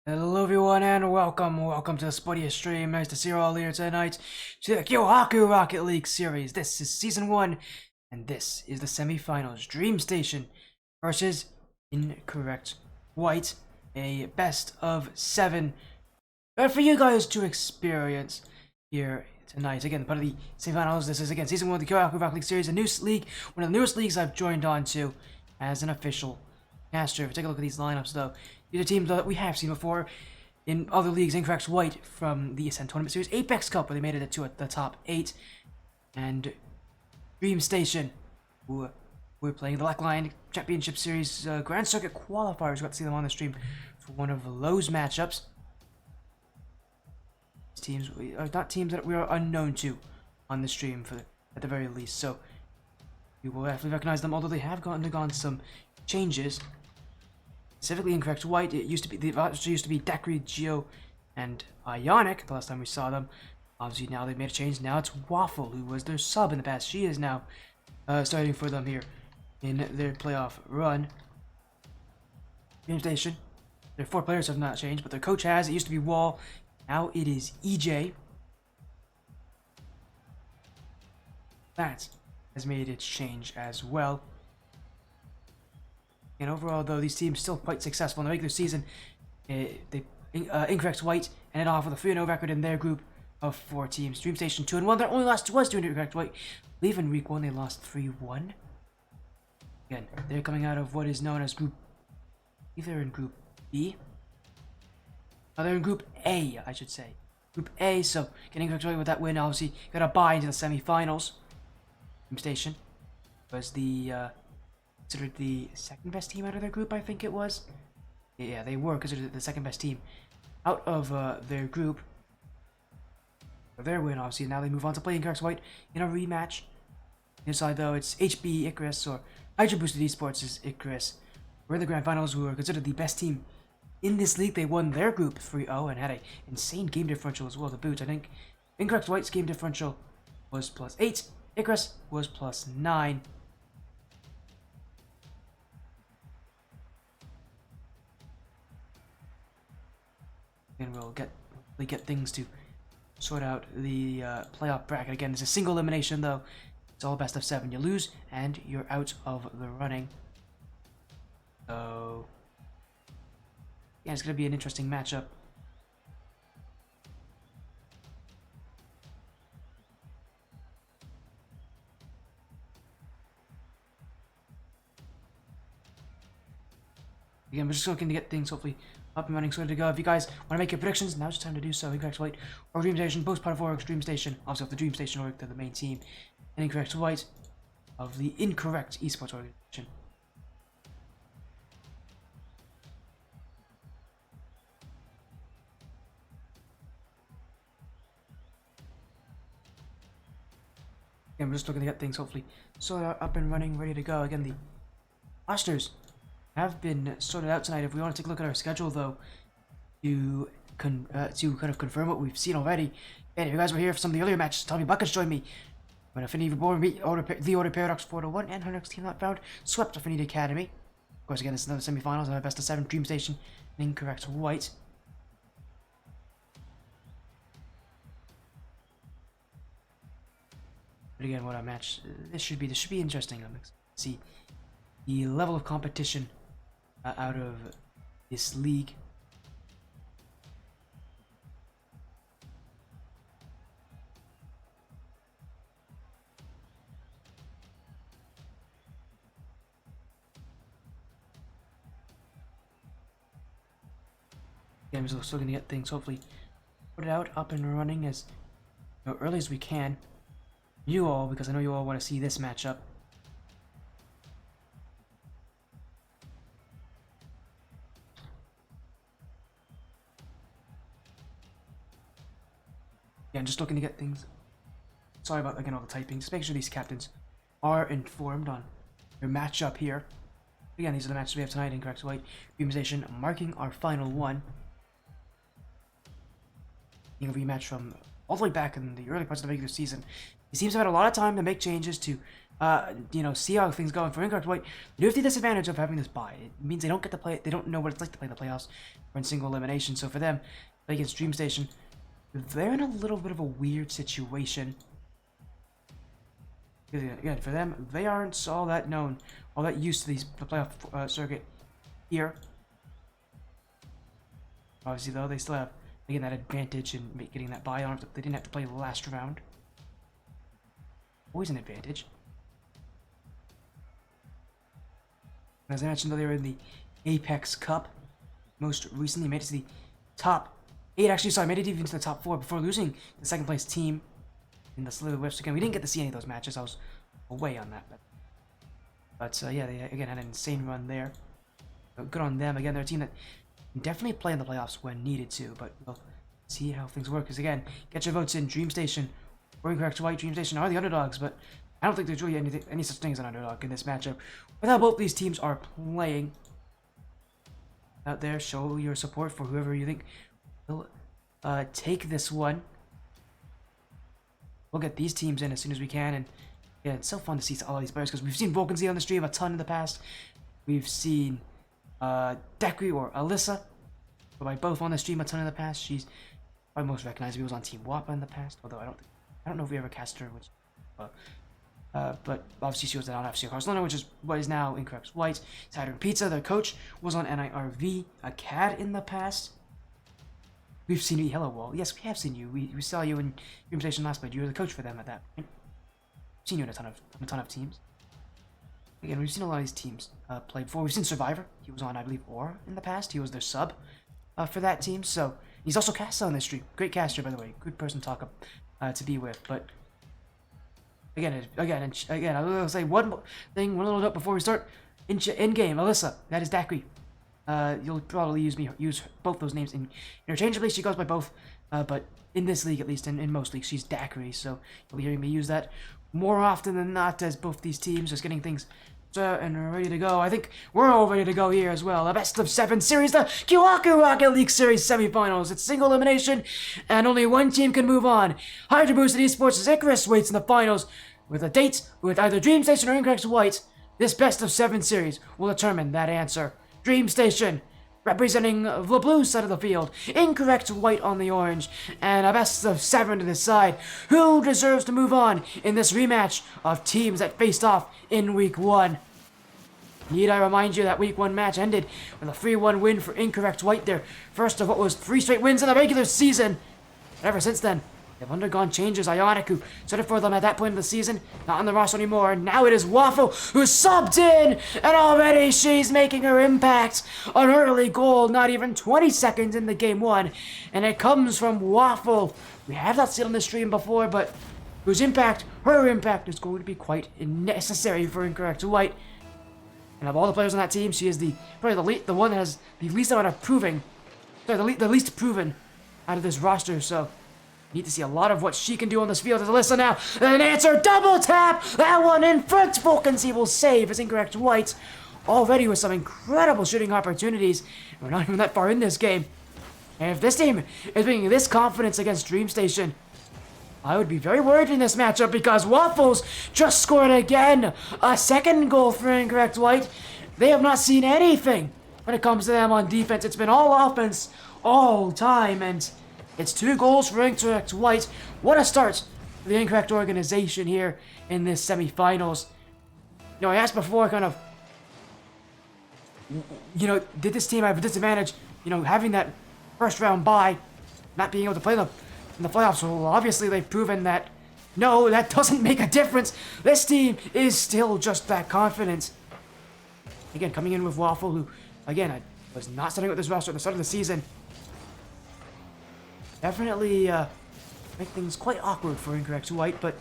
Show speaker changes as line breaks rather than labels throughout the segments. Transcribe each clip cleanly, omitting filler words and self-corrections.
Hello everyone and welcome to the Spuddiest stream. Nice to see you all here tonight to the Kyohaku Rocket League series. This is Season 1, and this is the Semifinals. Dreamstation versus Incorrect White. A best of 7 for you guys to experience here tonight. Again, part of the Semifinals. This is, again, Season 1 of the Kyohaku Rocket League series. A new league, one of the newest leagues I've joined on to as an official caster. If we take a look at these lineups, though, these are teams that we have seen before in other leagues. Incorrect White from the Ascent Tournament Series, Apex Cup, where they made it to the top 8, and Dreamstation, who we're playing the Black Lion Championship Series Grand Circuit Qualifiers. We got to see them on the stream for one of those matchups. These teams are not teams that we are unknown to on the stream, at the very least, so you will definitely recognize them, although they have undergone some changes. Specifically, Incorrect White, it used to be Dekri, Geo, and Ionic the last time we saw them. Obviously, now they've made a change. Now it's Waffle, who was their sub in the past. She is now starting for them here in their playoff run. Dreamstation, their 4 players have not changed, but their coach has. It used to be Wall, now it is EJ. That has made its change as well. And overall, though, these teams still quite successful in the regular season. Incorrect White ended off with a 3-0 record in their group of 4 teams. Dreamstation 2-1. Their only loss was to Incorrect White. I believe in week 1 they lost 3-1. Again, they're coming out of what is known as Group... Either in Group B? No, they're in Group A, I should say. Group A, so getting Incorrect White with that win, obviously, got a bye into the semi-finals. Dreamstation was considered the second best team out of their group, I think it was. Yeah, they were considered the second best team out of their group. For their win, obviously, now they move on to play Incorrect White in a rematch. Inside, though, it's HB Icarus, or Hydro Boosted Esports is Icarus. We're in the Grand Finals, who are considered the best team in this league. They won their group 3-0 and had an insane game differential as well to boot. I think Incorrect White's game differential was +8, Icarus was +9. And we'll get things to sort out the playoff bracket. Again, it's a single elimination, though. It's all best of 7. You lose, and you're out of the running. So, yeah, it's going to be an interesting matchup. Again, we're just looking to get things hopefully up and running, so to go. If you guys want to make your predictions, now's the time to do so. Incorrect White or Dreamstation, both part of Oric's Dreamstation. Also, if the Dreamstation Oric, they're the main team. And Incorrect White of the Incorrect Esports Organization. Again, we're just looking to get things hopefully sorted out, up and running, ready to go. Again, the rosters have been sorted out tonight. If we want to take a look at our schedule, though, to kind of confirm what we've seen already. And if you guys were here for some of the earlier matches, Tommy Buckets joined me. When Affinity Reborn beat the Order Paradox 4-1, and her next team not found swept Affinity Academy. Of course, again, this is another semi-finals and our best of 7 Dreamstation and Incorrect White. But again, what a match this should be. This should be interesting. I'm excited to see the level of competition out of this league. Again, we're still going to get things hopefully put it out, up and running as early as we can. You all, because I know you all want to see this matchup. Yeah, I'm just looking to get things. Sorry about, again, all the typing. Just make sure these captains are informed on their matchup here. Again, these are the matches we have tonight. Incorrect White, Dreamstation, marking our final one. A rematch from all the way back in the early parts of the regular season. He seems to have had a lot of time to make changes to, see how things go. And for Incorrect White, they do have the disadvantage of having this bye. It means they don't get to play. They don't know what it's like to play the playoffs or in single elimination. So for them, against Dreamstation, they're in a little bit of a weird situation. Again, for them, they aren't all that known, all that used to the playoff circuit here. Obviously, though, they still have, again, that advantage in getting that bye. They didn't have to play the last round. Always an advantage. As I mentioned earlier, in the Apex Cup, most recently made it to the top 8. Actually, sorry, made it even to the top 4 before losing the second place team in the Slither Whips. Again, we didn't get to see any of those matches. I was away on that. But yeah, they again had an insane run there. Good on them. Again, they're a team that can definitely play in the playoffs when needed to. But we'll see how things work. Because again, get your votes in. Dreamstation or Incorrect White. Dreamstation are the underdogs, but I don't think there's really any such thing as an underdog in this matchup. With how both these teams are playing out there, show your support for whoever you think will take this one. We'll get these teams in as soon as we can, and yeah, it's so fun to see all these players because we've seen Vulcan Z on the stream a ton in the past. We've seen Dekri or Alyssa, by both on the stream a ton in the past. She's probably most recognizable. She was on Team Wappa in the past, although I don't know if we ever cast her, which. But obviously she was on FC Barcelona, which is what is now Incorrect White. Saturn Pizza, their coach, was on NIRV, a CAD in the past. We've seen you, hello Wall. Yes, we have seen you. We saw you in Dreamstation last night. You were the coach for them at that point. We've seen you in a ton of teams. Again, we've seen a lot of these teams play before. We've seen Survivor. He was on, I believe, Aura in the past. He was their sub for that team. So he's also cast on this stream. Great caster, by the way. Good person to talk to be with. But Again, I will say one little note before we start. In game, Alyssa, that is Dakri. You'll probably use both those names interchangeably. She goes by both, but in this league, at least in most leagues, she's Dakri. So you'll be hearing me use that more often than not, as both these teams just getting things set and ready to go. I think we're all ready to go here as well. A best of 7 series, the Kyohaku Rocket League Series semifinals. It's single elimination, and only one team can move on. Hydra Boosted Esports' Icarus waits in the finals with a date with either Dreamstation or Incorrect White. This best of 7 series will determine that answer. Dreamstation representing the blue side of the field, Incorrect White on the orange, and a best of 7 to decide who deserves to move on in this rematch of teams that faced off in Week 1. Need I remind you that Week 1 match ended with a 3-1 win for Incorrect White, their first of what was 3 straight wins in the regular season. And ever since then, they've undergone changes. Kyohaku started for them at that point of the season, not on the roster anymore. And now it is Waffle who's subbed in, and already she's making her impact. An early goal, not even 20 seconds into Game 1, and it comes from Waffle. We have not seen on the stream before, but her impact is going to be quite necessary for Incorrect White. And of all the players on that team, she is probably the one that has the least amount of the least proven out of this roster. So need to see a lot of what she can do on this field. As Alyssa now, an answer, double tap, that one in front. Vulcan Z will save as Incorrect White, already with some incredible shooting opportunities. We're not even that far in this game. And if this team is bringing this confidence against Dreamstation, I would be very worried in this matchup because Waffles just scored again. A second goal for Incorrect White. They have not seen anything when it comes to them on defense. It's been all offense all time, and it's 2 goals for Incorrect White. What a start for the Incorrect organization here in this semifinals. I asked before, did this team have a disadvantage, having that first round bye, not being able to play them in the playoffs? Well, obviously they've proven that, no, that doesn't make a difference. This team is still just that confident. Again, coming in with Waffle, who, again, I was not starting with this roster at the start of the season. Definitely make things quite awkward for Incorrect White, but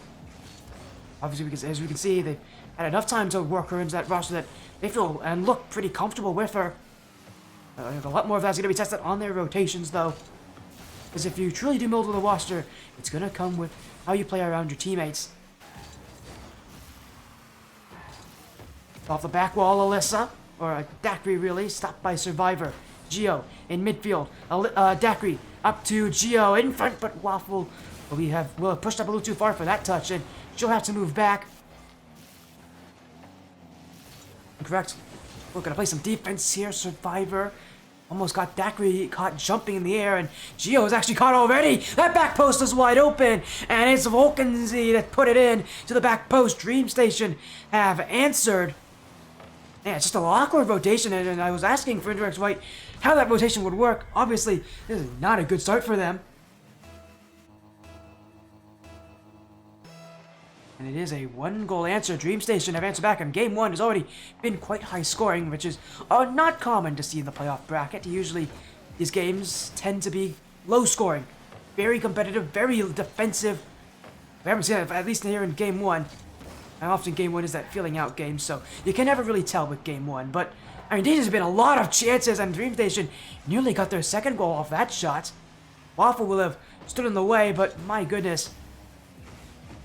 obviously, because as we can see, they've had enough time to work her into that roster that they feel and look pretty comfortable with her. A lot more of that's going to be tested on their rotations, though. Because if you truly do build with a roster, it's going to come with how you play around your teammates. Off the back wall, Alyssa, or Dakri really, stopped by Survivor. Geo in midfield. Dakri up to Geo in front, but Waffle But we'll have pushed up a little too far for that touch, and she'll have to move back. Incorrect. We're gonna play some defense here. Survivor. Almost got Daiquiri caught jumping in the air, and Gio is actually caught already. That back post is wide open, and it's Volkenzy that put it in to the back post. Dreamstation have answered. Yeah, it's just an awkward rotation, and I was asking for Indirect White how that rotation would work. Obviously, this is not a good start for them. And it is a one-goal answer. Dreamstation have answered back, and Game 1 has already been quite high scoring, which is not common to see in the playoff bracket. Usually, these games tend to be low scoring. Very competitive, very defensive. We haven't seen it, at least here in Game 1. And often Game 1 is that feeling out game, so you can never really tell with Game 1. But, I mean, there's been a lot of chances, and Dreamstation nearly got their second goal off that shot. Waffle will have stood in the way, but my goodness.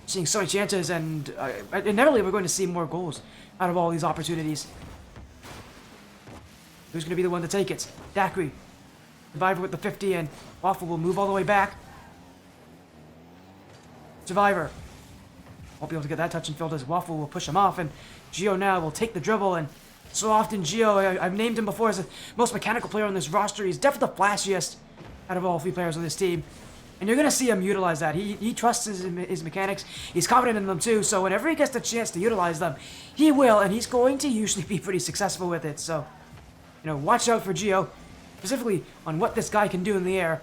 Seeing so many chances, and inevitably we're going to see more goals out of all these opportunities. Who's going to be the one to take it? Daiquiri. Survivor with the 50, and Waffle will move all the way back. Survivor. Won't be able to get that touch and field as Waffle will push him off, and Gio now will take the dribble, and so often Gio, I've named him before as the most mechanical player on this roster. He's definitely the flashiest out of all 3 players on this team. And you're going to see him utilize that. He trusts his mechanics. He's confident in them too. So whenever he gets the chance to utilize them, he will. And he's going to usually be pretty successful with it. So, you know, watch out for Gio. Specifically on what this guy can do in the air.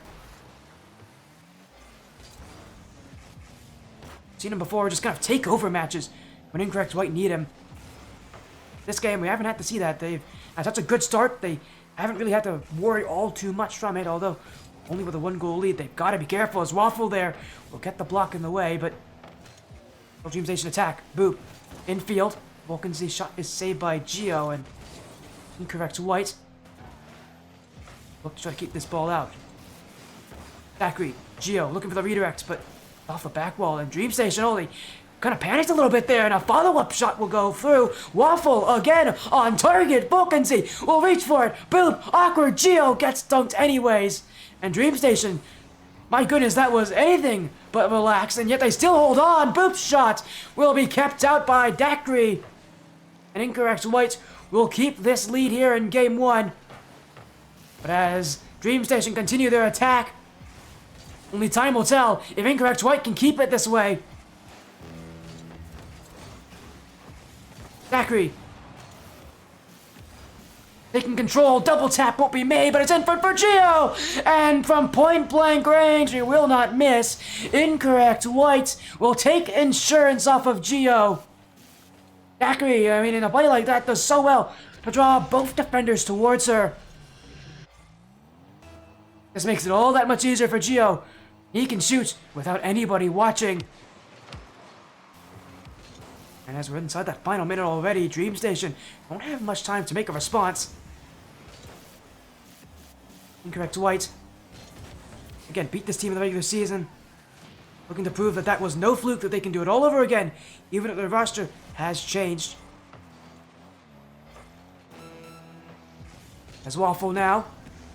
Seen him before just kind of take over matches when Incorrect White need him. This game, we haven't had to see that. They've had such a good start. They haven't really had to worry all too much from it. Although only with a 1-goal lead, they've got to be careful as Waffle there will get the block in the way, but Dreamstation attack. Boop. Infield. Volkenzy's shot is saved by Gio, and Incorrect White. Look to try to keep this ball out. Daiquiri. Gio looking for the redirect, but off the back wall, and Dreamstation only kind of panicked a little bit there, and a follow-up shot will go through. Waffle again on target. Volkenzy will reach for it. Boop. Awkward. Gio gets dunked anyways. And Dreamstation, my goodness, that was anything but relaxed, and yet they still hold on. Boop shot will be kept out by Daiquiri. And Incorrect White will keep this lead here in Game 1. But as Dreamstation continue their attack, only time will tell if Incorrect White can keep it this way. Daiquiri. Taking control, double tap won't be made, but it's in for Gio! And from point blank range, he will not miss. Incorrect White will take insurance off of Gio. Daiquiri, I mean, in a play like that, does so well to draw both defenders towards her. This makes it all that much easier for Gio. He can shoot without anybody watching. And as we're inside that final minute already, Dreamstation won't have much time to make a response. Incorrect White. Again, beat this team in the regular season. Looking to prove that that was no fluke, that they can do it all over again, even if their roster has changed. As Waffle now,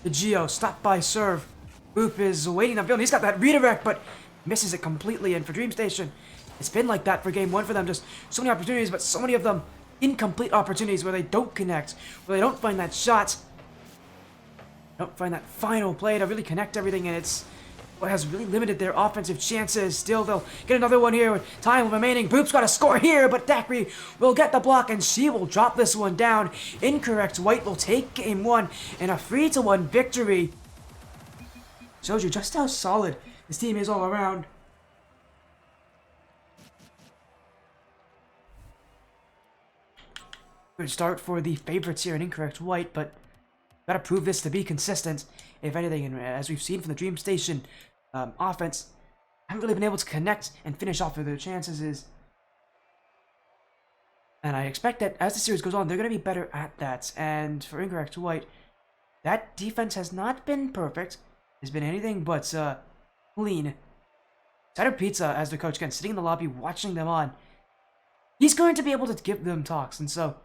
the Gio, stopped by serve. Boop is waiting on field. He's got that redirect, but misses it completely. And for Dreamstation, it's been like that for Game 1 for them. Just so many opportunities, but so many of them incomplete opportunities where they don't connect, where they don't find that shot, don't find that final play to really connect everything, and it's what has really limited their offensive chances. Still, they'll get another one here with time remaining. Boop's got to score here, but Daiquiri will get the block, and she will drop this one down. Incorrect White will take Game 1 in a 3-1 victory. Shows you just how solid this team is all around. Good start for the favorites here in Incorrect White, but gotta prove this to be consistent, if anything. And as we've seen from the Dreamstation offense, haven't really been able to connect and finish off their chances. And I expect that as the series goes on, they're gonna be better at that. And for Incorrect White, that defense has not been perfect. It's been anything but clean. Cider Pizza, as the coach, again, sitting in the lobby watching them on. He's going to be able to give them talks, and so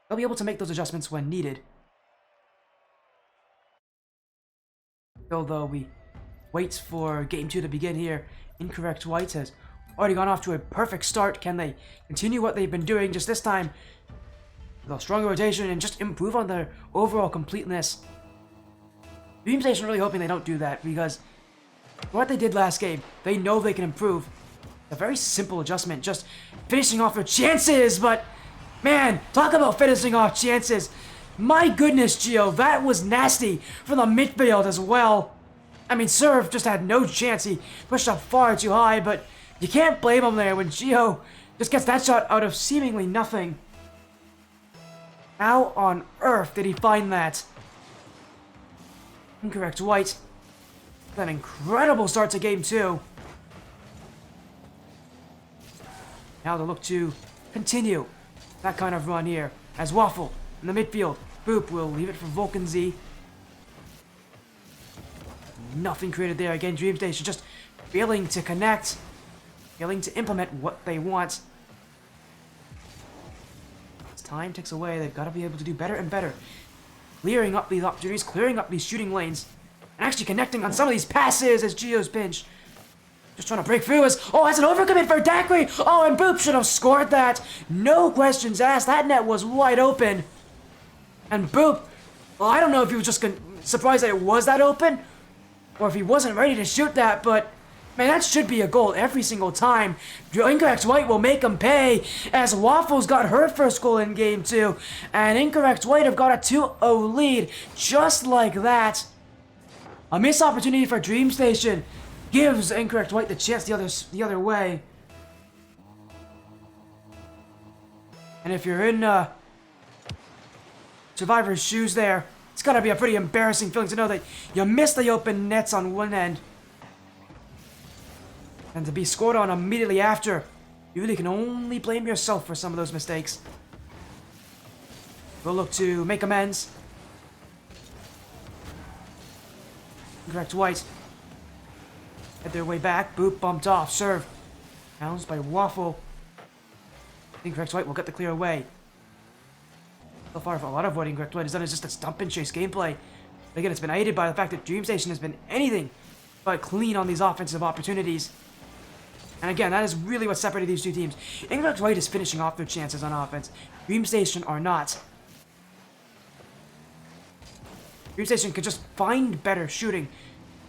they'll be able to make those adjustments when needed. Although we wait for Game 2 to begin here Incorrect White has already gone off to a perfect start. Can they continue what they've been doing just this time with a stronger rotation and just improve on their overall completeness? Dreamstation really hoping they don't do that, because what they did last game, they know they can improve. A very simple adjustment, just finishing off their chances, but man, talk about finishing off chances. My goodness, Gio, that was nasty from the midfield as well. I mean, Serve just had no chance. He pushed up far too high, but you can't blame him there when Gio just gets that shot out of seemingly nothing. How on earth did he find that? Incorrect White. An incredible start to game 2. Now they look to continue that kind of run here as Waffle in the midfield. Boop will leave it for Vulcan Z. Nothing created there. Again, Dreamstation just failing to connect, failing to implement what they want. As time ticks away, they've got to be able to do better and better. Clearing up these opportunities, clearing up these shooting lanes, and actually connecting on some of these passes as Gio's pinch. Just trying to break through as, oh, that's an overcommit for Daiquiri. Oh, and Boop should have scored that. No questions asked. That net was wide open. And Boop, well, I don't know if he was just surprised that it was that open, or if he wasn't ready to shoot that, but man, that should be a goal every single time. Incorrect White will make him pay as Waffles got her first goal in game 2, and Incorrect White have got a 2-0 lead just like that. A missed opportunity for Dreamstation gives Incorrect White the chance the other way. And if you're in Survivor's shoes there, it's gotta be a pretty embarrassing feeling to know that you missed the open nets on one end, and to be scored on immediately after. You really can only blame yourself for some of those mistakes. We'll look to make amends. Incorrect White head their way back. Boop bumped off. Serve. Bounced by Waffle. Incorrect White will get the clear away. So far, a lot of what Incorrect White has done is just a stump and chase gameplay. But again, it's been aided by the fact that Dreamstation has been anything but clean on these offensive opportunities. And again, that is really what separated these two teams. Incorrect White is finishing off their chances on offense. Dreamstation are not. Dreamstation could just find better shooting.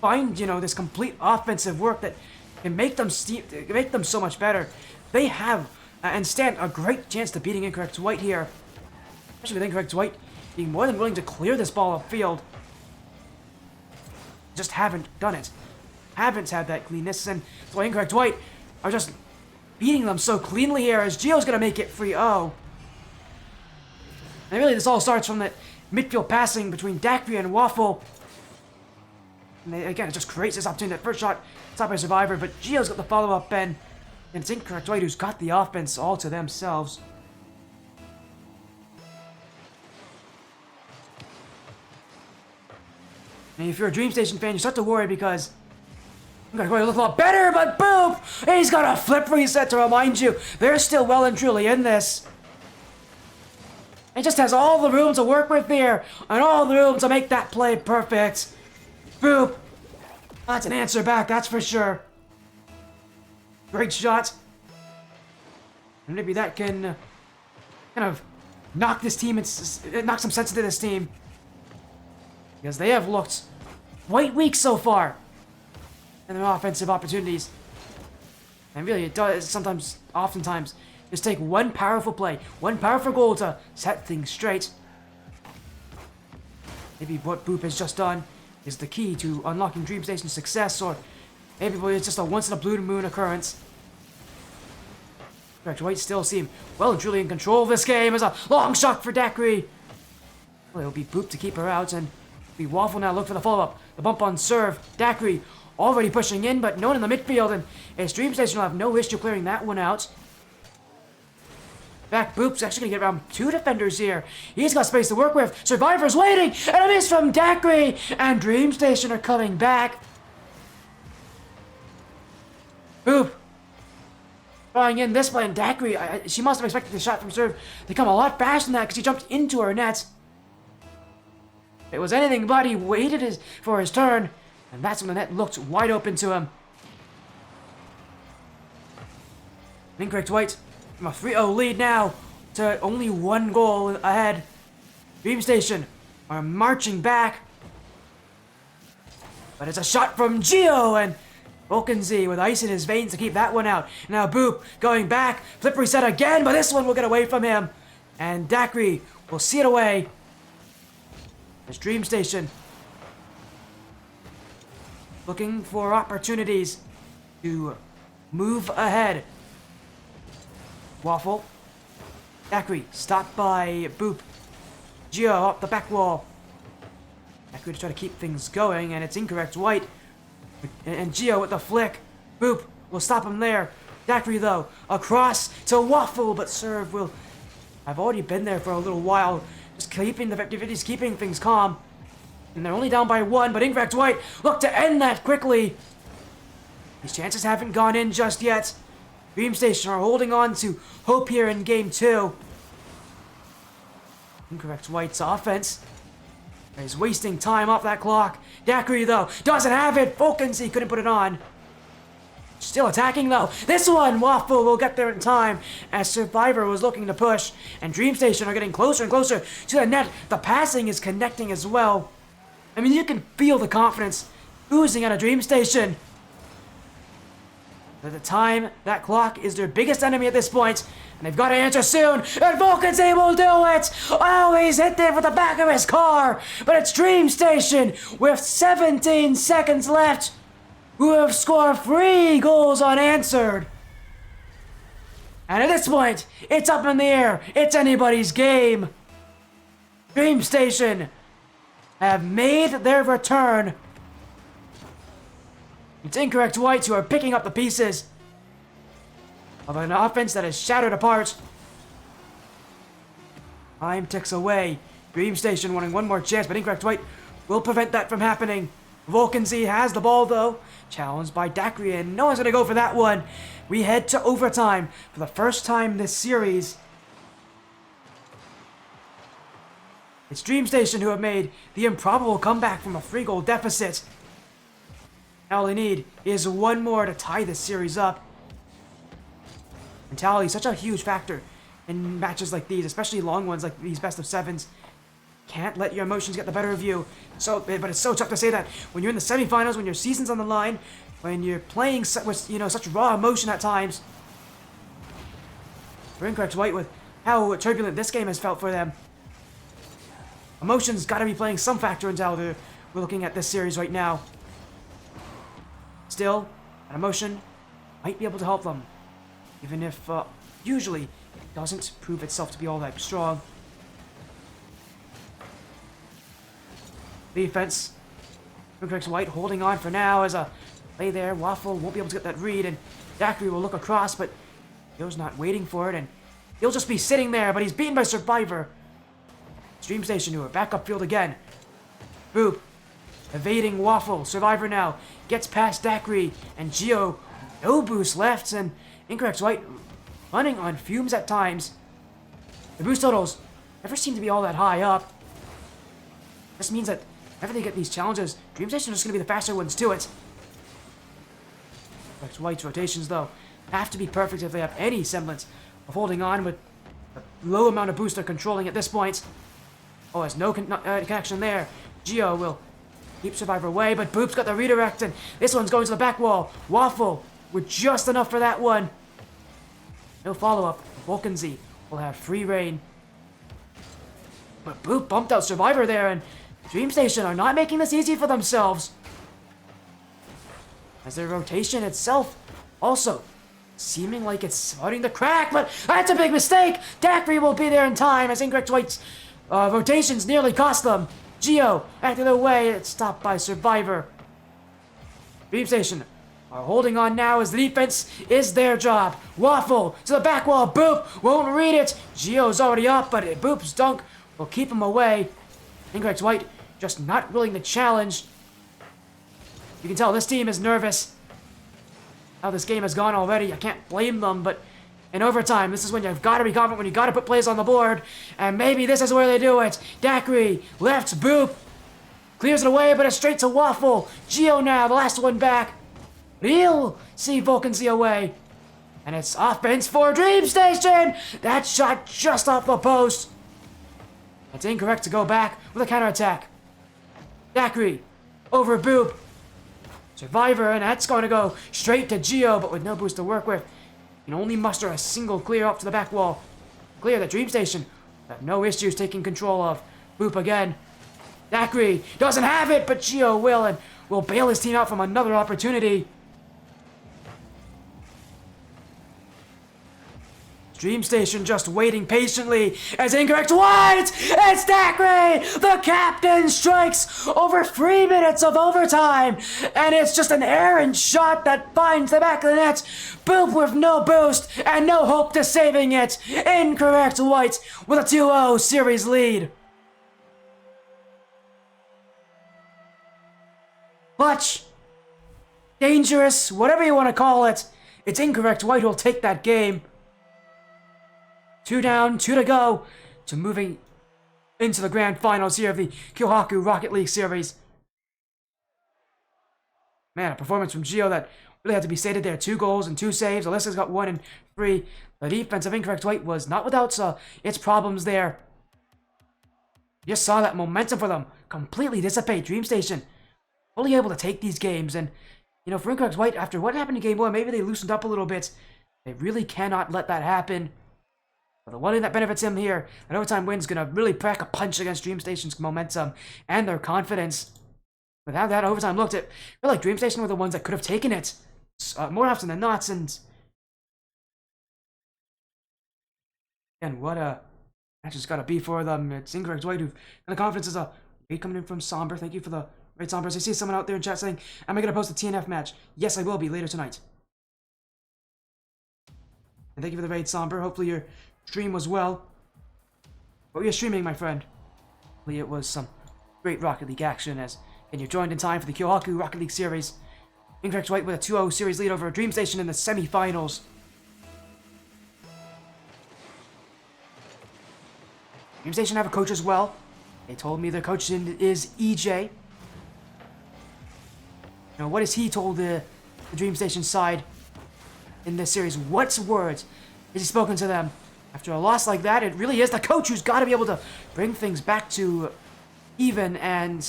Find, this complete offensive work that can make them so much better. They have and stand a great chance to beating Incorrect White here. Especially with Incorrect White being more than willing to clear this ball upfield. Just haven't done it. Haven't had that cleanness, and that's why Incorrect White are just beating them so cleanly here as Gio's gonna make it 3-0. And really, this all starts from that midfield passing between Daiquiri and Waffle. And again, it just creates this opportunity. That first shot, stopped by Survivor, but Gio's got the follow-up, and it's Incorrect White who's got the offense all to themselves. And if you're a Dreamstation fan, you start to worry because Incorrect White look a lot better, but boop! He's got a flip reset to remind you they're still well and truly in this. It just has all the room to work with here, and all the room to make that play perfect. Boop! That's an answer back, that's for sure. Great shot. And maybe that can kind of knock this team, knock some sense into this team. Because they have looked quite weak so far in their offensive opportunities. And really, it does oftentimes, just take one powerful play, one powerful goal to set things straight. Maybe what Boop has just done is the key to unlocking Dreamstation's success, or maybe it's just a once-in-a-blue-moon occurrence. Incorrect White still seem well and truly in control of this game as a long shot for Daiquiri. Well, it'll be Boop to keep her out, and be Waffle now look for the follow-up. The bump on serve. Daiquiri already pushing in, but no one in the midfield, and his Dreamstation will have no issue clearing that one out. Back Boop's actually going to get around 2 defenders here. He's got space to work with. Survivor's waiting, and a miss from Daiquiri, and Dreamstation are coming back. Boop throwing in this play, and Daiquiri, she must have expected the shot from serve to come a lot faster than that because he jumped into her net. If it was anything but, he waited for his turn, and that's when the net looked wide open to him. Incorrect White from a 3-0 lead now to only 1 goal ahead. Dreamstation are marching back. But it's a shot from Gio, and Volkenzy with ice in his veins to keep that one out. Now Boop going back. Flip reset again, but this one will get away from him. And Daiquiri will see it away. There's Dreamstation looking for opportunities to move ahead. Waffle. Daiquiri stopped by Boop. Gio up the back wall. Daiquiri to try to keep things going, and it's Incorrect White. And Gio with the flick. Boop will stop him there. Daiquiri, though, across to Waffle, but serve will... I've already been there for a little while, just keeping the 50-50s, keeping things calm. And they're only down by 1, but Incorrect White look to end that quickly. These chances haven't gone in just yet. Dreamstation are holding on to hope here in Game 2. Incorrect White's offense is wasting time off that clock. Daiquiri, though, doesn't have it. Volkenzy couldn't put it on. Still attacking, though. This one, Waffle will get there in time as Survivor was looking to push. And Dreamstation are getting closer and closer to the net. The passing is connecting as well. I mean, you can feel the confidence oozing out of Dreamstation. At the time, that clock is their biggest enemy at this point, and they've got to answer soon, and Volkenzy will do it! Oh, he's hit there with the back of his car, but it's Dreamstation with 17 seconds left, who have scored 3 goals unanswered. And at this point, it's up in the air. It's anybody's game. Dreamstation have made their return. It's Incorrect Whites who are picking up the pieces of an offense that is shattered apart. Time ticks away. Dreamstation wanting one more chance, but Incorrect White will prevent that from happening. Volkenzy has the ball, though. Challenged by Daiquiri, and no one's going to go for that one. We head to overtime for the first time this series. It's Dreamstation who have made the improbable comeback from a 3-goal deficit. All they need is 1 more to tie this series up. Mentality is such a huge factor in matches like these, especially long ones like these best of 7s. Can't let your emotions get the better of you. But it's so tough to say that when you're in the semifinals, when your season's on the line, when you're playing with such raw emotion at times. For Incorrect White, with how turbulent this game has felt for them, emotions got to be playing some factor into how we're looking at this series right now. Still, an emotion might be able to help them, even if usually it doesn't prove itself to be all that strong. Defense. Incorrect White holding on for now as a play there. Waffle won't be able to get that read, and Daiquiri will look across, but Joe's not waiting for it, and he'll just be sitting there, but he's beaten by Survivor. Dreamstation who are back upfield again. Boop. Evading Waffle. Survivor now gets past Daiquiri, and Gio, no boost left, and Incorrect White running on fumes at times. The boost totals never seem to be all that high up. This means that whenever they get these challenges, Dreamstation are just going to be the faster ones to it. Incorrect White's rotations, though, have to be perfect if they have any semblance of holding on with the low amount of boost they're controlling at this point. Oh, there's no connection there. Gio will keep Survivor away, but Boop's got the redirect, and this one's going to the back wall. Waffle with just enough for that one. No follow-up. Volkenzy will have free reign. But Boop bumped out Survivor there, and Dreamstation are not making this easy for themselves. As their rotation itself also seeming like it's starting to crack, but that's a big mistake. Daiquiri will be there in time as Incorrect White's rotations nearly cost them. Gio, out of the way, it's stopped by Survivor. Dreamstation are holding on now as the defense is their job. Waffle to the back wall. Boop won't read it. Gio's already up, but Boop's dunk will keep him away. Incorrect White just not willing to challenge. You can tell this team is nervous. How this game has gone already, I can't blame them, but in overtime, this is when you've got to be confident, when you've got to put plays on the board, and maybe this is where they do it. Daiquiri left, Boop clears it away, but it's straight to Waffle. Gio now, the last one back. He'll see Volkenzy away. And it's offense for Dreamstation! That shot just off the post. It's incorrect to go back with a counterattack. Zachary over Boop. Survivor, and that's going to go straight to Geo, but with no boost to work with. Can only muster a single clear up to the back wall. Clear the Dreamstation. Have no issues taking control of. Boop again. Zachary doesn't have it, but Geo will, and will bail his team out from another opportunity. Dreamstation just waiting patiently as incorrect white! It's Zachary! The captain strikes over 3 minutes of overtime! And it's just an errant shot that finds the back of the net. Boop with no boost and no hope to saving it. Incorrect white with a 2-0 series lead. Clutch. Dangerous, whatever you want to call it. It's incorrect white who'll take that game. 2 down, 2 to go, to moving into the grand finals here of the Kyohaku Rocket League series. Man, a performance from Gio that really had to be stated there. 2 goals and 2 saves. Alyssa's got 1 and 3. The defense of Incorrect White was not without its problems there. You just saw that momentum for them completely dissipate. Dreamstation fully able to take these games. And, you know, for Incorrect White, after what happened in Game 1, maybe they loosened up a little bit. They really cannot let that happen. The one thing that benefits him here, an overtime win is going to really pack a punch against Dreamstation's momentum and their confidence. Without that overtime looked, it felt like Dreamstation were the ones that could have taken it more often than not. And what a match has got to be for them. It's Incorrect White and the confidence is a raid coming in from Somber. Thank you for the raid, Somber. I see someone out there in chat saying, "Am I going to post a TNF match?" Yes, I will be later tonight. And thank you for the raid, Somber. Hopefully your stream was well. What were you streaming, my friend? Hopefully it was some great Rocket League action, and you joined in time for the Kyohaku Rocket League series. Incorrect White with a 2-0 series lead over Dreamstation in the semifinals. Dreamstation have a coach as well. They told me their coach is EJ. Now, what has he told the Dreamstation side in this series? What words has he spoken to them? After a loss like that, it really is the coach who's got to be able to bring things back to even, and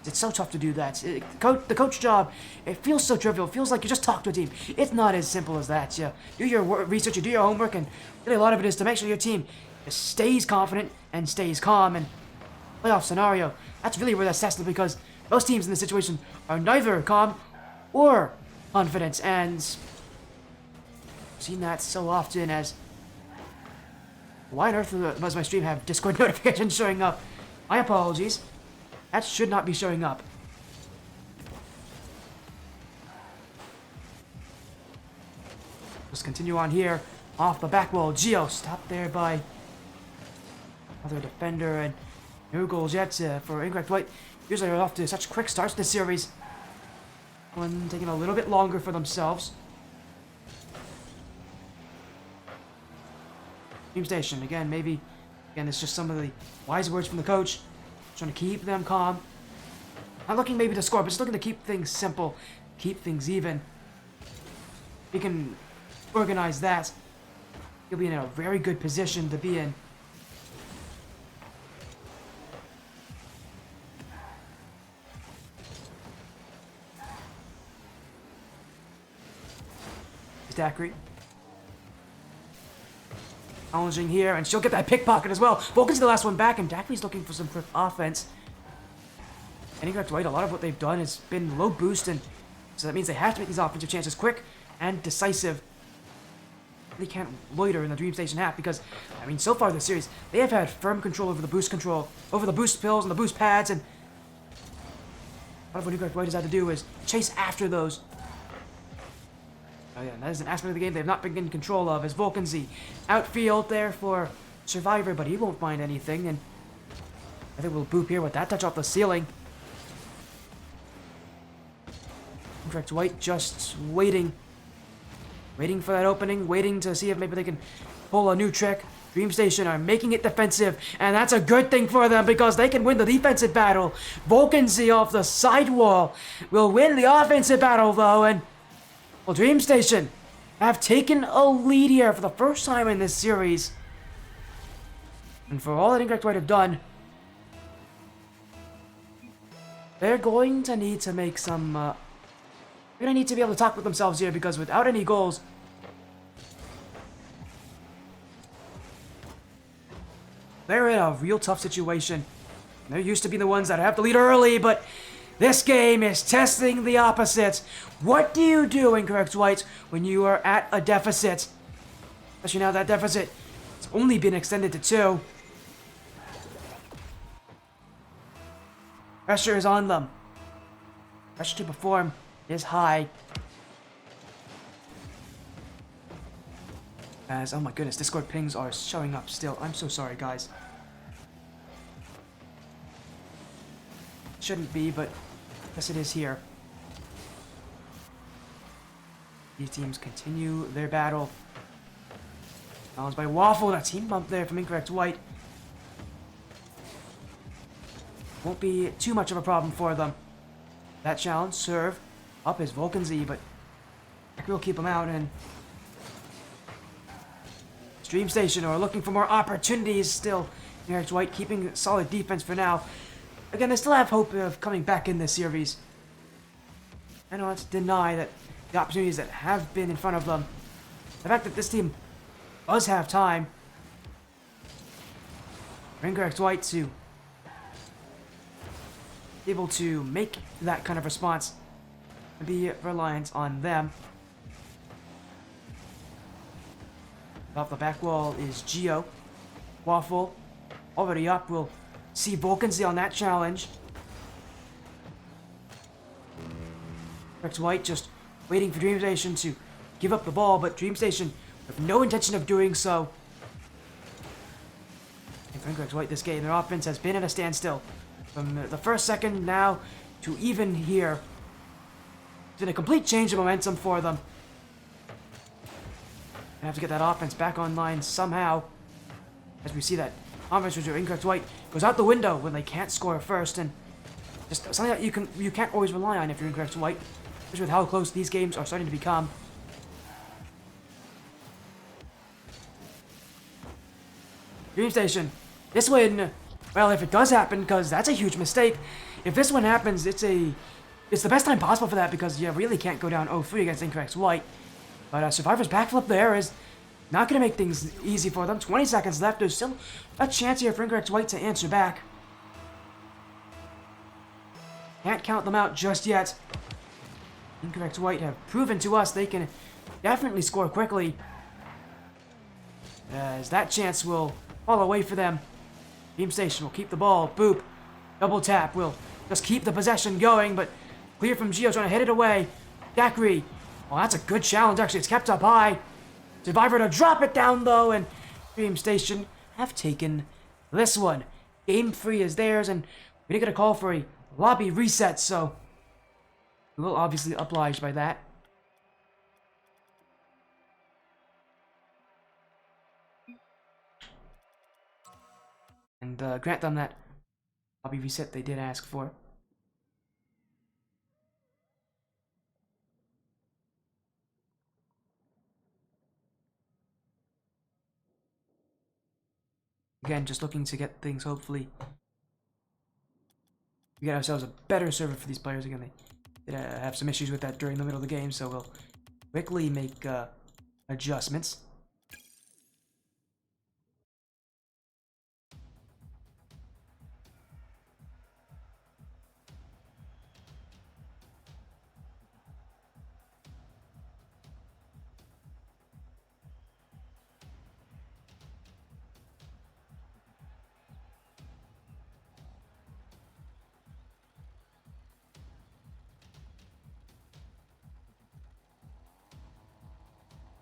it's so tough to do that. The coach job, it feels so trivial. It feels like you just talk to a team. It's not as simple as that. You do your research, you do your homework, and really a lot of it is to make sure your team stays confident and stays calm. And playoff scenario, that's really where that's tested, because most teams in this situation are neither calm or confident, and seen that so often. As why on earth does my stream have Discord notifications showing up? My apologies. That should not be showing up. Let's continue on here. Off the back wall. Geo stopped there by another defender, and no goals yet for Incorrect White. Usually they're off to such quick starts this series. One taking a little bit longer for themselves. Dreamstation, again, it's just some of the wise words from the coach. Trying to keep them calm. Not looking maybe to score, but just looking to keep things simple, keep things even. If you can organize that, you'll be in a very good position to be in. Zachary challenging here, and she'll get that pickpocket as well. Vulcan's the last one back, and Daiqui's looking for some quick offense. And Incorrect White, a lot of what they've done has been low boost, and so that means they have to make these offensive chances quick and decisive. They can't loiter in the Dreamstation half, because, I mean, so far this series, they have had firm control over the boost pills and the boost pads, and a lot of what Incorrect White has had to do is chase after those. Oh yeah, that is an aspect of the game they've not been in control of, as Vulcan's the outfield there for Survivor, but he won't find anything, and I think we'll boop here with that touch off the ceiling. Incorrect White just waiting for that opening, waiting to see if maybe they can pull a new trick. Dreamstation are making it defensive, and that's a good thing for them, because they can win the defensive battle. Vulcan's off the sidewall will win the offensive battle, though, and Well, Dreamstation have taken a lead here for the first time in this series. And for all that Incorrect White have done, they're going to need to make some, they're going to need to be able to talk with themselves here, because without any goals, they're in a real tough situation. They're used to being the ones that have to lead early, but this game is testing the opposites. What do you do, Incorrect White, when you are at a deficit? Especially now that deficit has only been extended to 2. Pressure is on them. Pressure to perform is high. As, oh my goodness, Discord pings are showing up still. I'm so sorry, guys. Shouldn't be, but yes, it is here. These teams continue their battle. Challenged by Waffle, and a team bump there from Incorrect White. Won't be too much of a problem for them. That challenge, serve, up is Vulcan Z, but we'll keep him out, and Dreamstation are looking for more opportunities still. Incorrect White keeping solid defense for now. Again, they still have hope of coming back in this series. I don't want to deny that the opportunities that have been in front of them, the fact that this team does have time for Incorrect White to be able to make that kind of response and be reliant on them. Off the back wall is Geo. Waffle already up. We'll see Vulcan Z on that challenge. Incorrect White just waiting for Dreamstation to give up the ball, but Dreamstation have no intention of doing so. And for Incorrect White this game, their offense has been at a standstill. From the first second now to even here. It's been a complete change of momentum for them. They have to get that offense back online somehow. As we see that offense with Incorrect White goes out the window when they can't score first, and just something that you can't always rely on if you're Incorrect White, especially with how close these games are starting to become. Dreamstation, this win, well, if it does happen, because that's a huge mistake. If this one happens, it's the best time possible for that, because you really can't go down 0-3 against Incorrect White. But Survivor's backflip there is not going to make things easy for them. 20 seconds left. There's still a chance here for Incorrect White to answer back. Can't count them out just yet. Incorrect White have proven to us they can definitely score quickly, as that chance will fall away for them. Dreamstation will keep the ball. Boop. Double tap will just keep the possession going, but clear from Geo trying to hit it away. Dakri. Well, that's a good challenge, actually. It's kept up high. Survivor to drop it down, though, and Dreamstation have taken this one. Game 3 is theirs, and we did get a call for a lobby reset, so we will obviously oblige by that. And grant them that lobby reset they did ask for. Again, just looking to get things, hopefully, we get ourselves a better server for these players. Again, they did have some issues with that during the middle of the game, so we'll quickly make adjustments.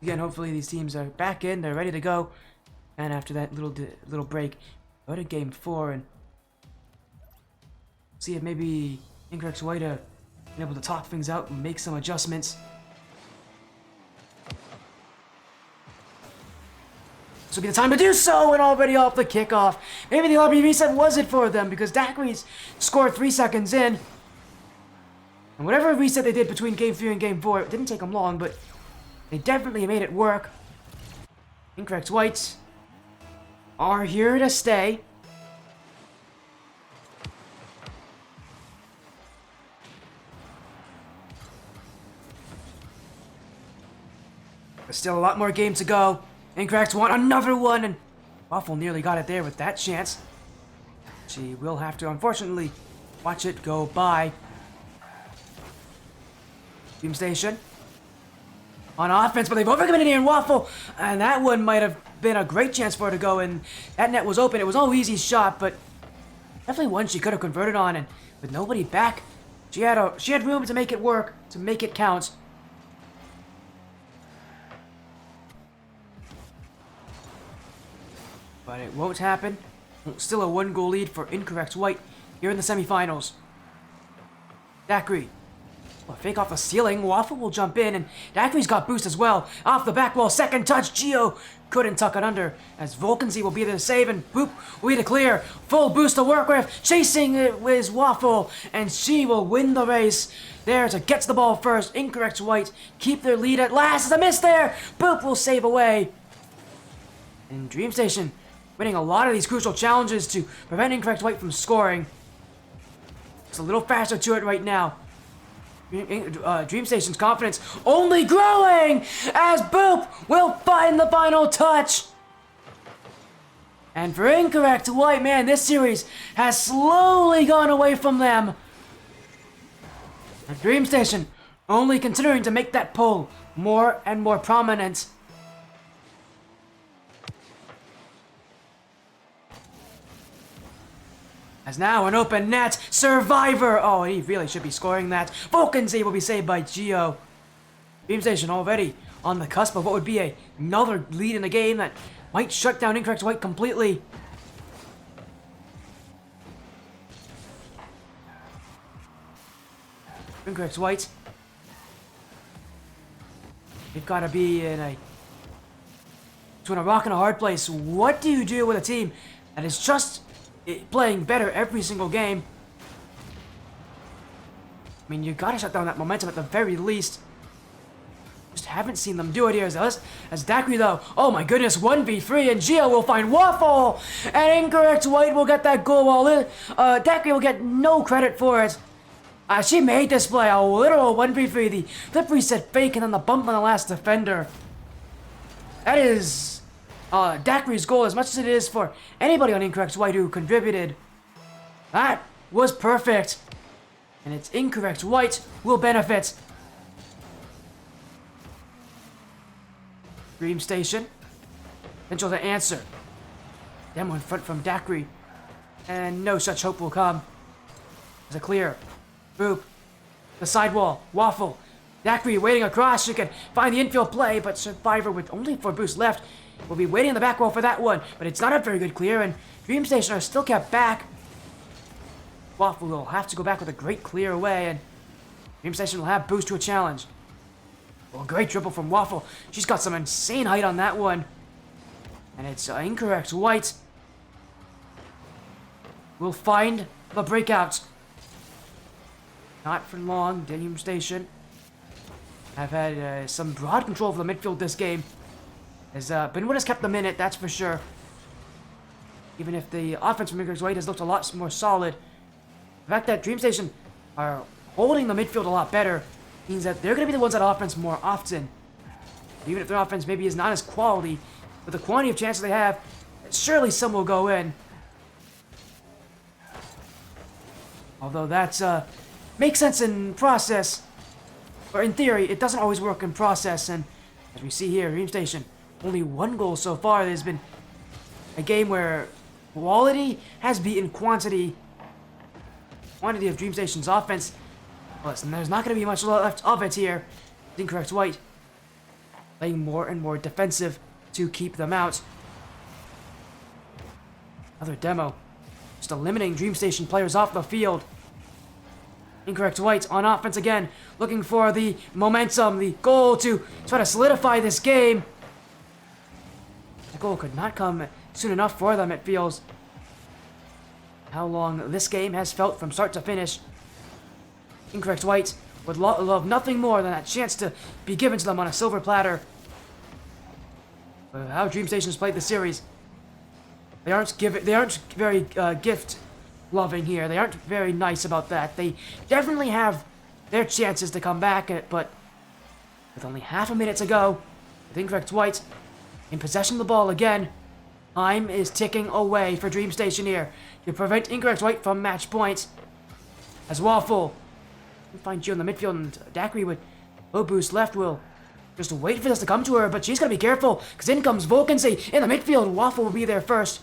Again, hopefully these teams are back in, they're ready to go, and after that little break, go to game 4 and see if maybe Incorrect White are able to talk things out and make some adjustments. This will be the time to do so, and already off the kickoff. Maybe the lobby reset was it for them, because Dakri's scored 3 seconds in. And whatever reset they did between Game 3 and Game 4, it didn't take them long, but they definitely made it work. Incorrect Whites are here to stay. There's still a lot more game to go. Incorrect want another one, and Waffle nearly got it there with that chance. She will have to, unfortunately, watch it go by. Dreamstation on offense, but they've overcommitted here in Waffle, and that one might have been a great chance for her to go, and that net was open. It was all easy shot, but definitely one she could have converted on, and with nobody back, she had room to make it work, to make it count. But it won't happen. Still a 1-goal lead for Incorrect White here in the semifinals. Daiquiri. Well, fake off the ceiling. Waffle will jump in, and Daiquiri's got boost as well. Off the back wall, second touch. Geo couldn't tuck it under, as Volcansy will be there to save, and boop, we to clear. Full boost to work with. Chasing it with Waffle, and she will win the race. There to get to the ball first. Incorrect White keep their lead at last. As a miss there. Boop will save away. And Dreamstation winning a lot of these crucial challenges to prevent Incorrect White from scoring. It's a little faster to it right now. Dreamstation's confidence only growing as Boop will find the final touch. And for Incorrect White, man, this series has slowly gone away from them. And Dreamstation only continuing to make that pull more and more prominent. As now an open net, Survivor! Oh, he really should be scoring that. Volcansy will be saved by Geo. Dreamstation already on the cusp of what would be another lead in the game that might shut down Incorrect White completely. Incorrect White. You've got to be in between a rock and a hard place. What do you do with a team that is just playing better every single game? I mean, you gotta shut down that momentum at the very least. Just haven't seen them do it here as Daiquiri though. Oh my goodness, 1v3 and Geo will find Waffle! And Incorrect White will get that goal while Daiquiri will get no credit for it. She made this play a literal 1v3. The flip reset fake and then the bump on the last defender. That is Daiquiri's goal as much as it is for anybody on Incorrect White who contributed. That was perfect. And it's Incorrect White will benefit. Dreamstation. Potential to answer. Demo in front from Daiquiri. And no such hope will come. There's a clear. Boop. The sidewall. Waffle. Daiquiri waiting across. She can find the infield play, but Survivor with only 4 boosts left will be waiting in the back wall for that one, but it's not a very good clear, and Dreamstation are still kept back. Waffle will have to go back with a great clear away, and Dreamstation will have boost to a challenge. Well, great dribble from Waffle. She's got some insane height on that one. And it's Incorrect White will find the breakout. Not for long. Dreamstation have had some broad control of the midfield this game. As Benwood has kept them in it, that's for sure. Even if the offense from Incorrect White has looked a lot more solid. The fact that Dreamstation are holding the midfield a lot better means that they're going to be the ones that offense more often. Even if their offense maybe is not as quality, with the quantity of chances they have, surely some will go in. Although that's makes sense in process, or in theory, it doesn't always work in process. And as we see here, Dreamstation only 1 goal so far. There's been a game where quality has beaten quantity. Quantity of Dreamstation's offense. Listen, there's not going to be much left of it here. Incorrect White playing more and more defensive to keep them out. Another demo. Just eliminating Dreamstation players off the field. Incorrect White on offense again. Looking for the momentum, the goal to try to solidify this game. The goal could not come soon enough for them, it feels. How long this game has felt from start to finish. Incorrect White would love nothing more than that chance to be given to them on a silver platter. But how Dreamstation's played the series, they aren't very gift loving here. They aren't very nice about that. They definitely have their chances to come back, but with only half a minute to go, with Incorrect White in possession of the ball again, time is ticking away for Dreamstation here to prevent Incorrect White from match point. As Waffle can find you in the midfield, and Daiquiri with low boost left will just wait for this to come to her, but she's gonna be careful because in comes Volcansy in the midfield. Waffle will be there first.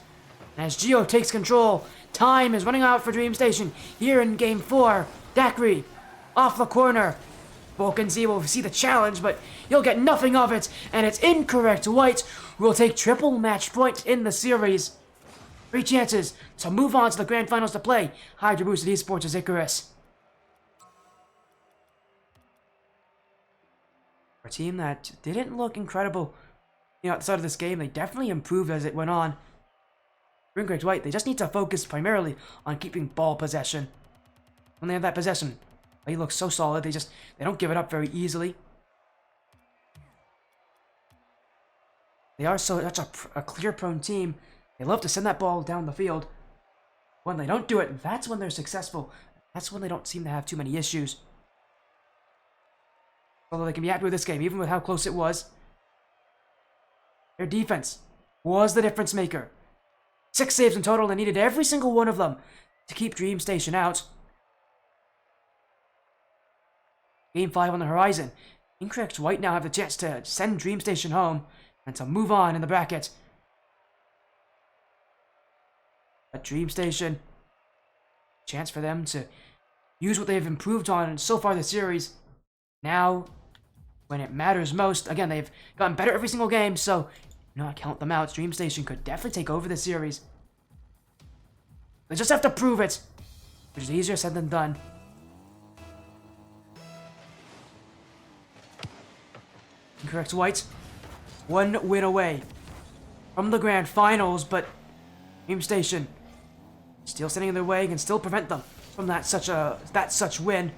And as Geo takes control, time is running out for Dreamstation here in game 4. Daiquiri off the corner. Volcansy will see the challenge, but he'll get nothing of it, and it's Incorrect White who will take triple match point in the series. 3 chances to move on to the grand finals to play Hydro Boosted Esports' Icarus. A team that didn't look incredible, at the start of this game, they definitely improved as it went on. For Incorrect White, they just need to focus primarily on keeping ball possession. When they have that possession, they look so solid. They don't give it up very easily. They are such a clear-prone team. They love to send that ball down the field. When they don't do it, that's when they're successful. That's when they don't seem to have too many issues. Although they can be happy with this game, even with how close it was. Their defense was the difference maker. 6 saves in total, and needed every single one of them to keep Dreamstation out. Game 5 on the horizon. Incorrect White now have the chance to send Dreamstation home and to move on in the bracket. But Dreamstation, chance for them to use what they've improved on so far this series. Now, when it matters most, again, they've gotten better every single game, so do not count them out. Dreamstation could definitely take over this series. They just have to prove it, which is easier said than done. Incorrect White, 1 win away from the grand finals, but Dreamstation still standing in their way, can still prevent them from that such win.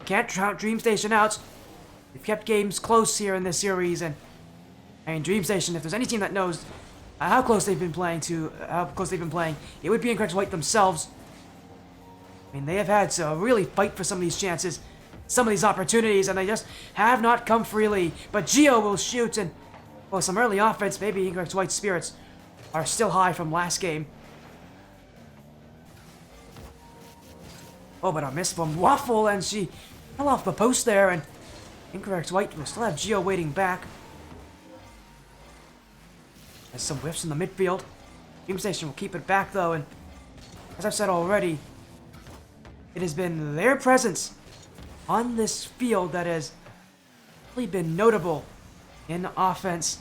Can't count Dreamstation out. They've kept games close here in this series, and Dreamstation, if there's any team that knows how close they've been playing, it would be Incorrect White themselves. They have had to really fight for some of these chances, some of these opportunities, and they just have not come freely. But Geo will shoot, and some early offense. Maybe Incorrect White's spirits are still high from last game. Oh, but a miss from Waffle, and she fell off the post there, and Incorrect White will still have Geo waiting back. There's some whiffs in the midfield. Dreamstation will keep it back though, and as I've said already, it has been their presence on this field that has really been notable in offense.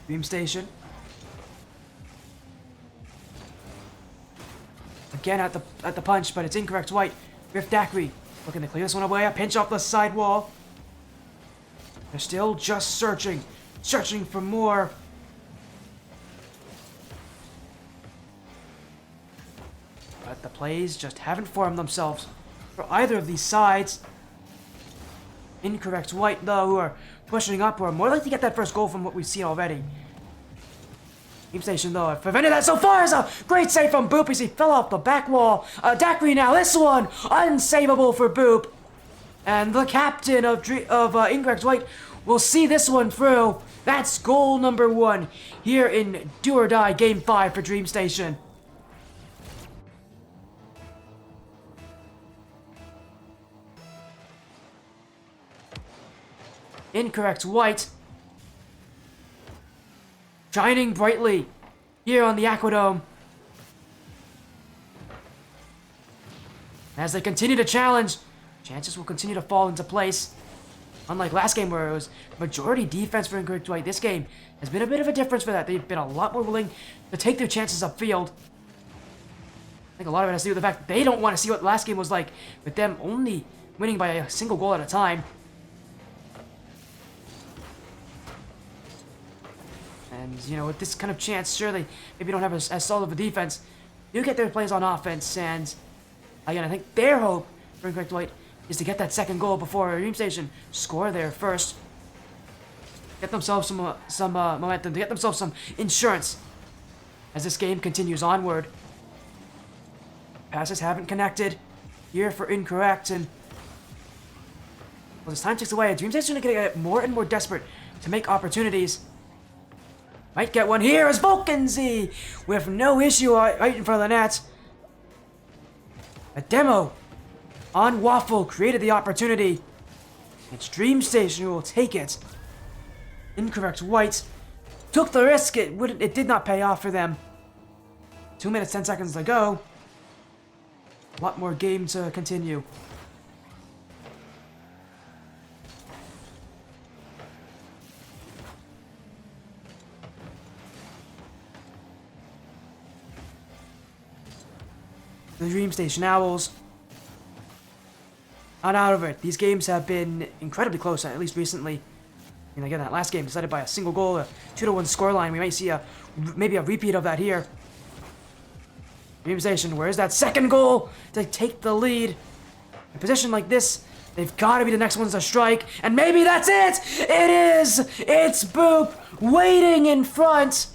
Dreamstation again at the punch, but it's Incorrect White with Daiquiri looking to clear this one away. A pinch off the side wall. They're still just searching for more. But the plays just haven't formed themselves for either of these sides. Incorrect White, though, who are pushing up, or more likely to get that first goal from what we've seen already. Dreamstation, though, have prevented that so far as a great save from Boop as he fell off the back wall. Daiquiri now, this one, unsavable for Boop. And the captain of Incorrect White will see this one through. That's goal number 1 here in Do or Die Game 5 for Dreamstation. Incorrect White shining brightly here on the Aquadome. As they continue to challenge, chances will continue to fall into place. Unlike last game where it was majority defense for Incorrect White, this game has been a bit of a difference for that. They've been a lot more willing to take their chances upfield. I think a lot of it has to do with the fact that they don't want to see what last game was like, with them only winning by a single goal at a time. And, you know, with this kind of chance, sure, they maybe don't have as solid of a defense. You get their plays on offense, and again, I think their hope for Incorrect White is to get that second goal before Dreamstation score there first. Get themselves some momentum, to get themselves some insurance as this game continues onward. Passes haven't connected here for Incorrect, and well, as time ticks away, Dreamstation are going to get more and more desperate to make opportunities. Might get one here as Volkenzy with no issue right in front of the net. A demo on Waffle created the opportunity. It's Dreamstation who will take it. Incorrect White took the risk. It did not pay off for them. 2 minutes, 10 seconds to go. A lot more game to continue. The Dreamstation Owls not out of it. These games have been incredibly close, at least recently. And again, that last game decided by a single goal, a 2-1 scoreline. We might see maybe a repeat of that here. Dreamstation, where's that second goal to take the lead? In a position like this, they've got to be the next ones to strike. And maybe that's it! It is! It's Boop waiting in front.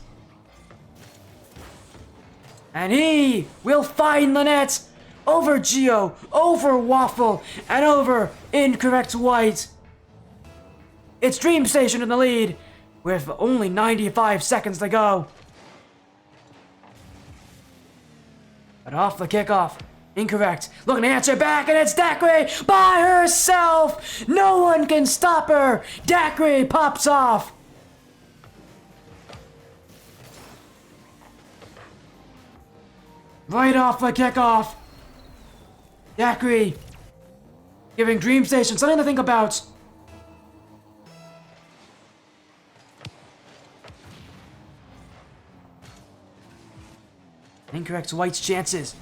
And he will find the net over Geo, over Waffle, and over Incorrect White. It's Dreamstation in the lead with only 95 seconds to go. But off the kickoff, Incorrect looking to answer back, and it's Dacre by herself. No one can stop her. Dacre pops off. Right off the kickoff. Dacre giving Dreamstation something to think about. Incorrect White's chances.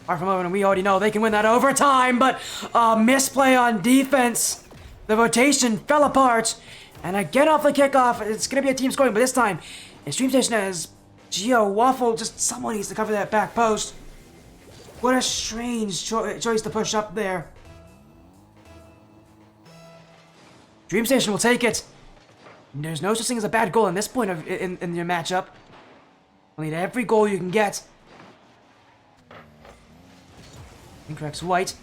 Apart from when we already know they can win that overtime, but a misplay on defense. The rotation fell apart. And again off the kickoff, it's going to be a team scoring, but this time it's Dreamstation as Geo Waffle. Just someone needs to cover that back post. What a strange choice to push up there. Dreamstation will take it. There's no such thing as a bad goal in this point in your matchup. You'll need every goal you can get. Incorrect White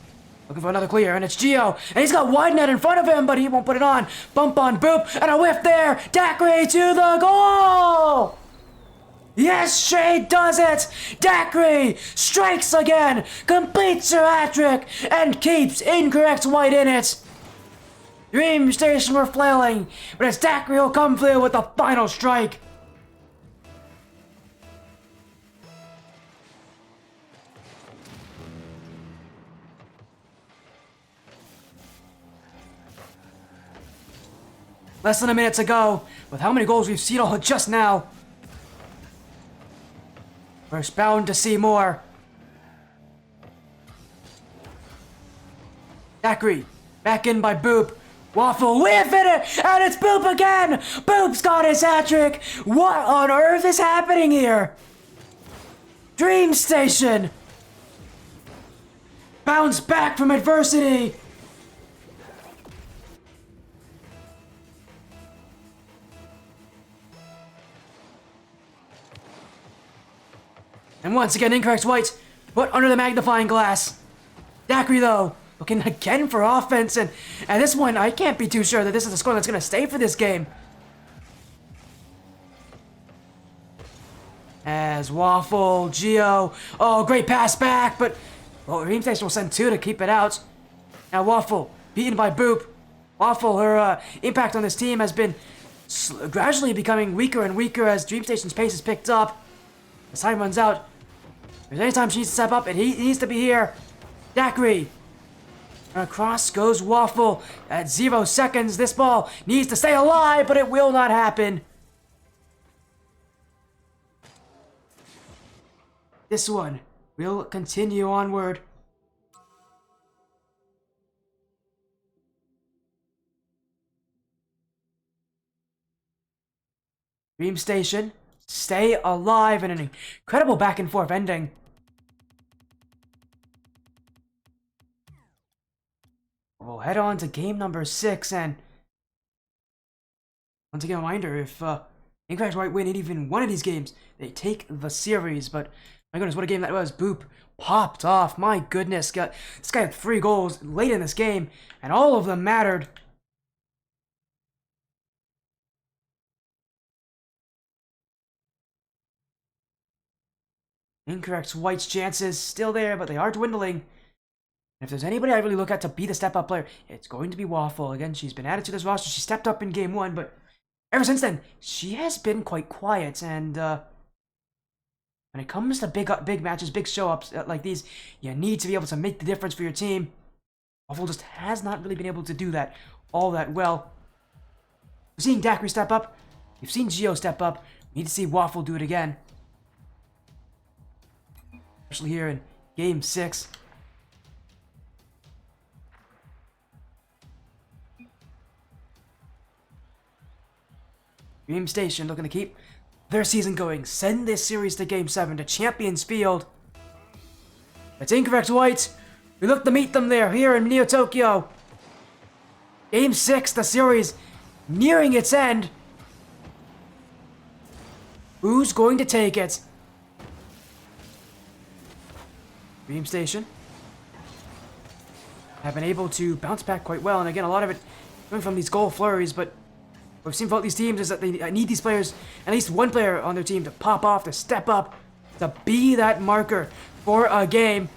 looking for another clear, and it's Geo, and he's got wide net in front of him, but he won't put it on. Bump on Boop, and a whiff there. Dacre to the goal. Yes, Shay does it! Dacre strikes again, completes her hat-trick, and keeps Incorrect White in it. Dreamstation were flailing, but it's Dacre who'll come through with the final strike. Less than a minute to go, with how many goals we've seen all just now. We're bound to see more. Dacre, back in by Boop. Waffle, whiff it, and it's Boop again! Boop's got his hat-trick! What on earth is happening here? Dreamstation! Bounce back from adversity! And once again, Incorrect White put under the magnifying glass. Dacre, though, looking again for offense, and this one, I can't be too sure that this is the score that's going to stay for this game. As Waffle, Geo, oh, great pass back, but well, Dreamstation will send two to keep it out. Now Waffle, beaten by Boop. Waffle, her impact on this team has been gradually becoming weaker and weaker as Dreamstation's pace has picked up. As time runs out, if there's any time she needs to step up, and he needs to be here. Dacre. Across goes Waffle at 0 seconds. This ball needs to stay alive, but it will not happen. This one will continue onward. Dreamstation, stay alive in an incredible back and forth ending. We'll head on to game number 6, and once again, a reminder, if Incorrect White win even one of these games, they take the series. But my goodness, what a game that was. Boop popped off. My goodness, this guy had 3 goals late in this game, and all of them mattered. Incorrect White's chances still there, but they are dwindling. And if there's anybody I really look at to be the step-up player, it's going to be Waffle. Again, she's been added to this roster. She stepped up in game 1, but ever since then, she has been quite quiet. And when it comes to big matches, big show-ups like these, you need to be able to make the difference for your team. Waffle just has not really been able to do that all that well. We're seeing Daiquiri step up. We've seen Gio step up. We need to see Waffle do it again. Especially here in game 6. Dreamstation looking to keep their season going. Send this series to game 7 to Champions Field. It's Incorrect White. We look to meet them there here in Neo Tokyo. Game 6, the series nearing its end. Who's going to take it? Dreamstation have been able to bounce back quite well, and again, a lot of it coming from these goal flurries, but what we've seen about these teams is that they need these players, at least one player on their team, to pop off, to step up, to be that marker for a game.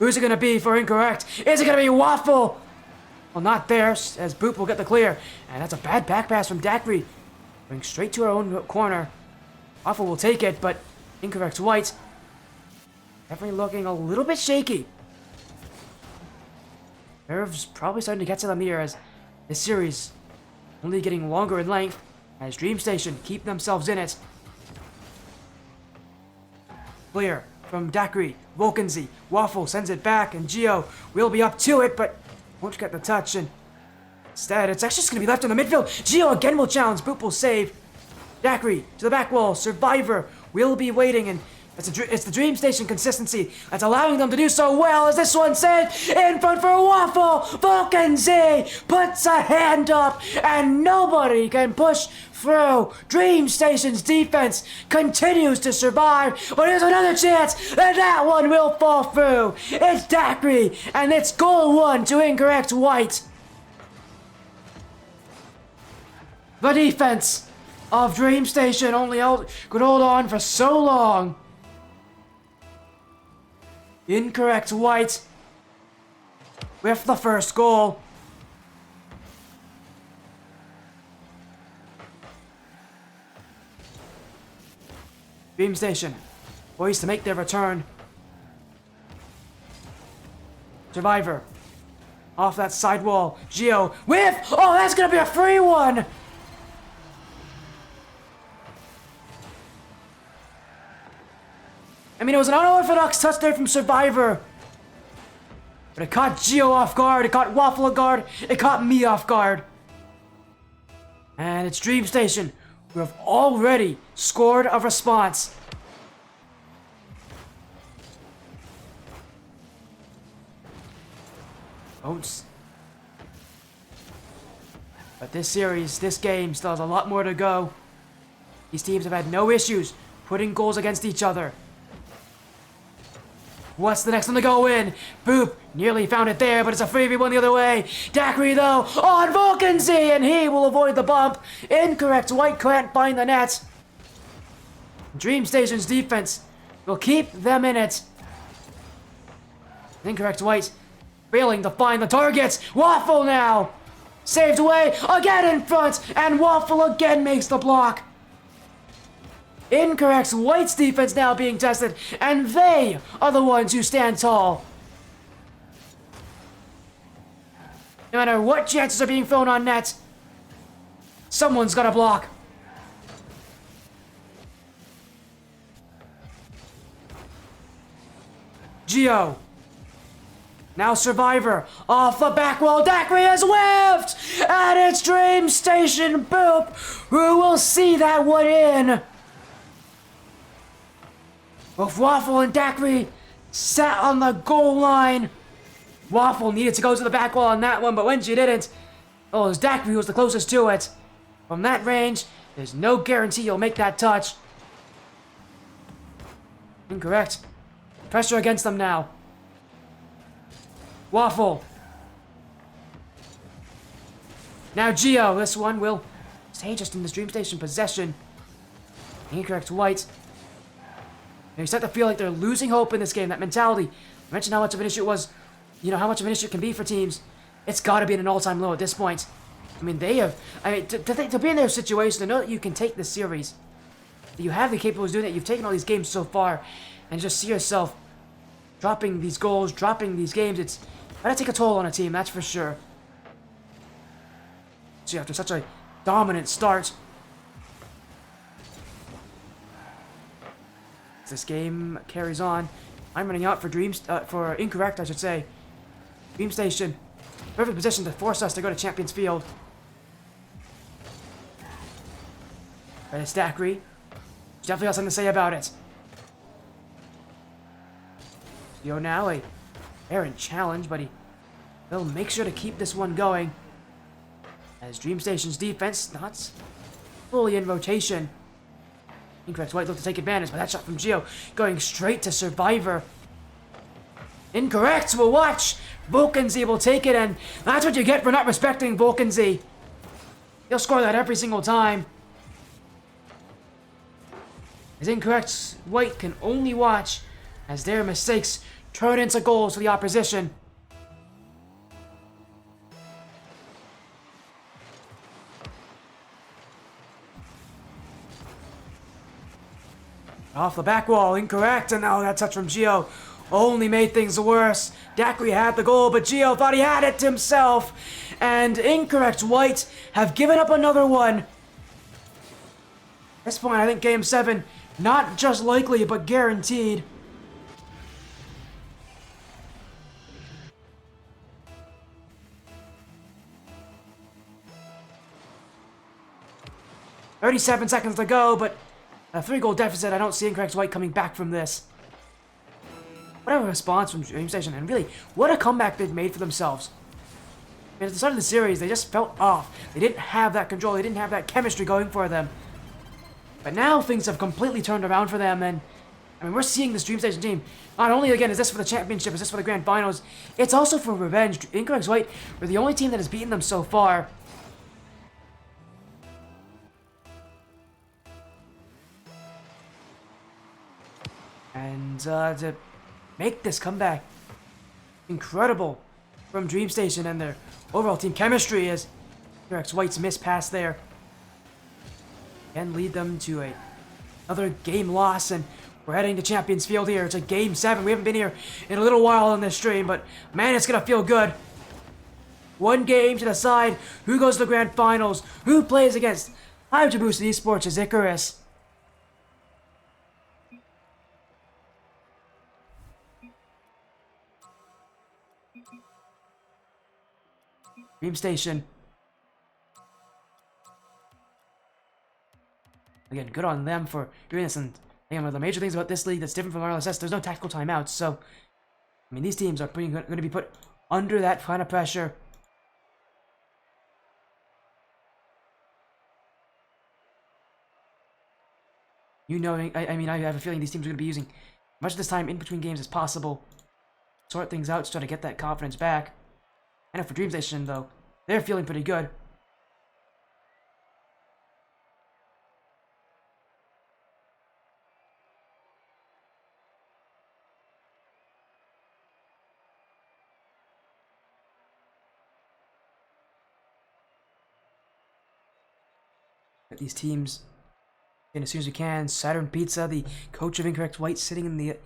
Who's it going to be for Incorrect? Is it going to be Waffle? Well, not there, as Boop will get the clear, and that's a bad back pass from Daiquiri. Going straight to our own corner. Waffle will take it, but Incorrect White definitely looking a little bit shaky. Nerves probably starting to get to them here as this series only getting longer in length as Dreamstation keep themselves in it. Clear from Daiquiri, Volkenzy, Waffle sends it back, and Gio will be up to it, but won't get the touch, and instead it's actually just going to be left in the midfield. Gio again will challenge, Boop will save. Daiquiri to the back wall, Survivor will be waiting, and it's the Dreamstation consistency that's allowing them to do so well as this one sent in front for Waffle. Volkenzy puts a hand up and nobody can push through. Dreamstation's defense continues to survive, but here's another chance and that one will fall through. It's Daiquiri and it's goal 1 to Incorrect White. The defense of Dreamstation only could hold on for so long. Incorrect White with the first goal. Dreamstation poised to make their return. Survivor off that side wall. Gio with, oh, that's gonna be a free one. I mean, it was an unorthodox touch there from Survivor. But it caught Gio off guard, it caught Waffle off guard, it caught me off guard. And it's Dreamstation who have already scored a response. Bones. But this series, this game still has a lot more to go. These teams have had no issues putting goals against each other. What's the next one to go in? Boop nearly found it there, but it's a 3v1 the other way. Daiquiri, though, on Volkenzy, and he will avoid the bump. Incorrect White can't find the net. Dreamstation's defense will keep them in it. Incorrect White failing to find the targets. Waffle now saved away, again in front, and Waffle again makes the block. Incorrect White's defense now being tested, and they are the ones who stand tall. No matter what chances are being thrown on net, someone's got to block. Gio Now Survivor, off the back wall, Daiquiri is whiffed! And it's Dreamstation Boop, who will see that one in! Both Waffle and Daiquiri sat on the goal line. Waffle needed to go to the back wall on that one, but when she didn't, oh, it was Daiquiri who was the closest to it. From that range, there's no guarantee you'll make that touch. Incorrect. Pressure against them now. Waffle. Now Geo, this one will stay just in this Dreamstation possession. Incorrect, White. They start to feel like they're losing hope in this game, that mentality. I mentioned how much of an issue it was, you know, how much of an issue it can be for teams. It's got to be at an all-time low at this point. I mean, to be in their situation, to know that you can take this series, that you have the capabilities of doing it, you've taken all these games so far, and just see yourself dropping these goals, dropping these games, it's gotta take a toll on a team, that's for sure. So after such a dominant start, this game carries on. I'm running out for incorrect, I should say. Dreamstation, perfect position to force us to go to Champions Field. But it's Daiquiri. She definitely has something to say about it. Yo, now a errant challenge, but he'll make sure to keep this one going. As Dreamstation's defense not fully in rotation. Incorrect, White looked to take advantage, but that shot from Geo going straight to Survivor. Incorrect, we'll watch. Volkenzy will take it, and that's what you get for not respecting Volkenzy. He'll score that every single time. As Incorrect, White can only watch as their mistakes turn into goals for the opposition. Off the back wall, Incorrect, and now that touch from Geo only made things worse. Daiquiri had the goal, but Geo thought he had it himself. And Incorrect, White have given up another one. At this point, I think Game 7, not just likely, but guaranteed. "37 seconds to go, but a 3-goal deficit. I don't see Incorrect White coming back from this." What a response from Dreamstation, and really, what a comeback they've made for themselves. And at the start of the series, they just felt off. They didn't have that control, they didn't have that chemistry going for them. But now things have completely turned around for them, and I mean, we're seeing this Dreamstation team. Not only, again, is this for the championship, is this for the grand finals, it's also for revenge. Incorrect White were the only team that has beaten them so far. And to make this comeback incredible from Dreamstation, and their overall team chemistry is Incorrect White's missed pass there can lead them to another game loss, and we're heading to Champions Field here. It's a Game 7. We haven't been here in a little while on this stream, but man, it's gonna feel good. One game to decide who goes to the grand finals, who plays against Hydra Boosted Esports as Icarus. Dreamstation. Again, good on them for doing this, and again, one of the major things about this league that's different from RLSS, there's no tactical timeouts, so I mean, these teams are going to be put under that kind of pressure. You know, I mean, I have a feeling these teams are going to be using much of this time in between games as possible, sort things out, to try to get that confidence back. I know for Dreamstation, though, they're feeling pretty good. Get these teams in as soon as we can. Saturn Pizza, the coach of Incorrect White, sitting in the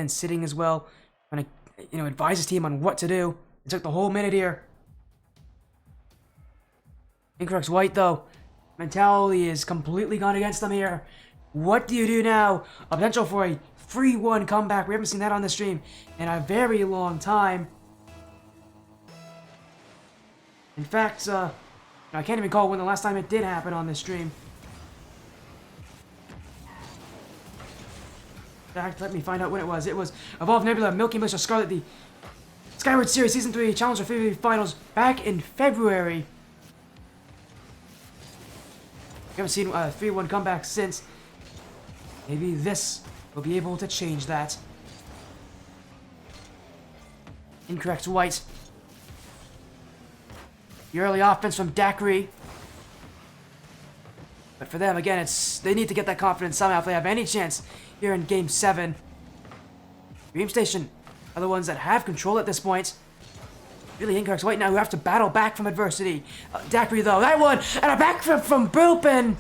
sitting as well, trying to advise his team on what to do. It took the whole minute here. Incorrect White, though, mentality is completely gone against them here. What do you do now? A potential for a 3-1 comeback. We haven't seen that on the stream in a very long time. In fact, I can't even recall when the last time it did happen on this stream. In fact, let me find out when it was. It was Evolve Nebula, Milky Militia Scarlet, the Skyward Series Season 3 Challenger Finals back in February. We haven't seen a 3-1 comeback since. Maybe this will be able to change that. Incorrect white. The early offense from Dakri. But for them, again, they need to get that confidence somehow if they have any chance here in Game 7. Dreamstation are the ones that have control at this point. Really incorrect white now who have to battle back from adversity. Dakri though, that one! And a backflip from Boop, and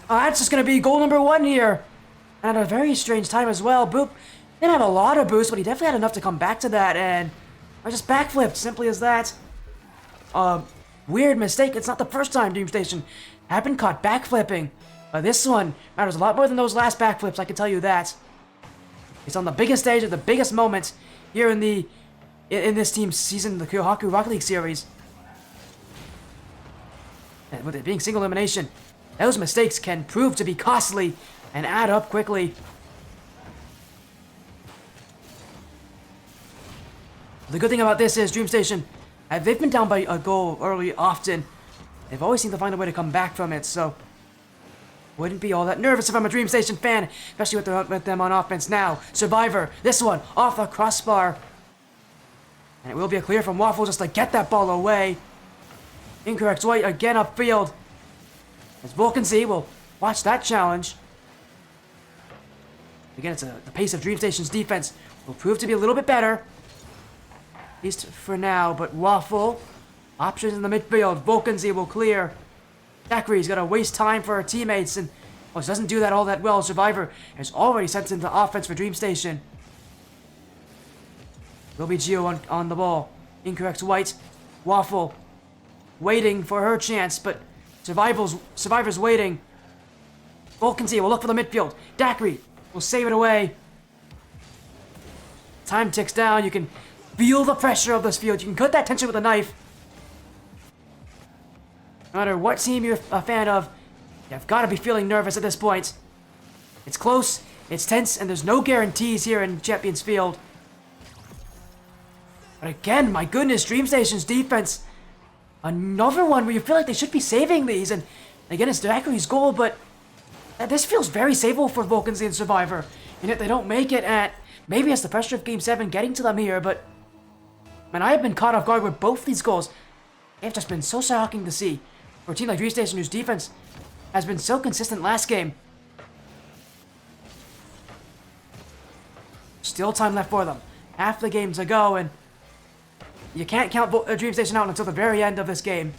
that's just going to be goal number 1 here. And at a very strange time as well. Boop didn't have a lot of boost, but he definitely had enough to come back to that, and I just backflipped, simply as that. Weird mistake. It's not the first time Dreamstation have been caught backflipping. This one matters a lot more than those last backflips, I can tell you that. It's on the biggest stage at the biggest moment here in this team's season, the Kyohaku Rocket League series. And with it being single elimination, those mistakes can prove to be costly and add up quickly. The good thing about this is Dreamstation, they've been down by a goal early often. They've always seemed to find a way to come back from it, so wouldn't be all that nervous if I'm a Dreamstation fan, especially with them on offense now. Survivor, this one, off the crossbar. And it will be a clear from Waffle just to get that ball away. Incorrect white again upfield. As Vulcan Z will watch that challenge. Again, the pace of Dreamstation's defense will prove to be a little bit better. At least for now, but Waffle, options in the midfield. Vulcan Z will clear. Dakri's got to waste time for her teammates, and doesn't do that all that well. Survivor has already sent into offense for Dreamstation. Will be Geo on the ball. Incorrect white. Waffle waiting for her chance, but Survivor's waiting. Vulcan Z will look for the midfield. Dakri will save it away. Time ticks down. You can feel the pressure of this field. You can cut that tension with a knife. No matter what team you're a fan of, you've got to be feeling nervous at this point. It's close, it's tense, and there's no guarantees here in Champions Field. But again, my goodness, Dreamstation's defense. Another one where you feel like they should be saving these. And again, it's Dakri's goal, but this feels very savable for Vulcan Z and Survivor. And yet they don't make it, and maybe it's the pressure of Game 7 getting to them here, but man, I have been caught off guard with both these goals. They've just been so shocking to see. For a team like Dreamstation, whose defense has been so consistent last game. Still time left for them. Half the game to go, and you can't count Dreamstation out until the very end of this game.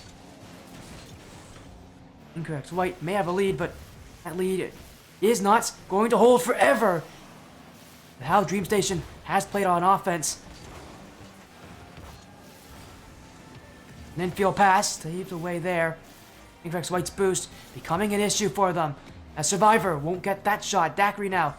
Incorrect. White may have a lead, but that lead is not going to hold forever. How Dreamstation has played on offense. An infield pass, saved away there. Incorrect White's boost becoming an issue for them. As Survivor won't get that shot. Dakri now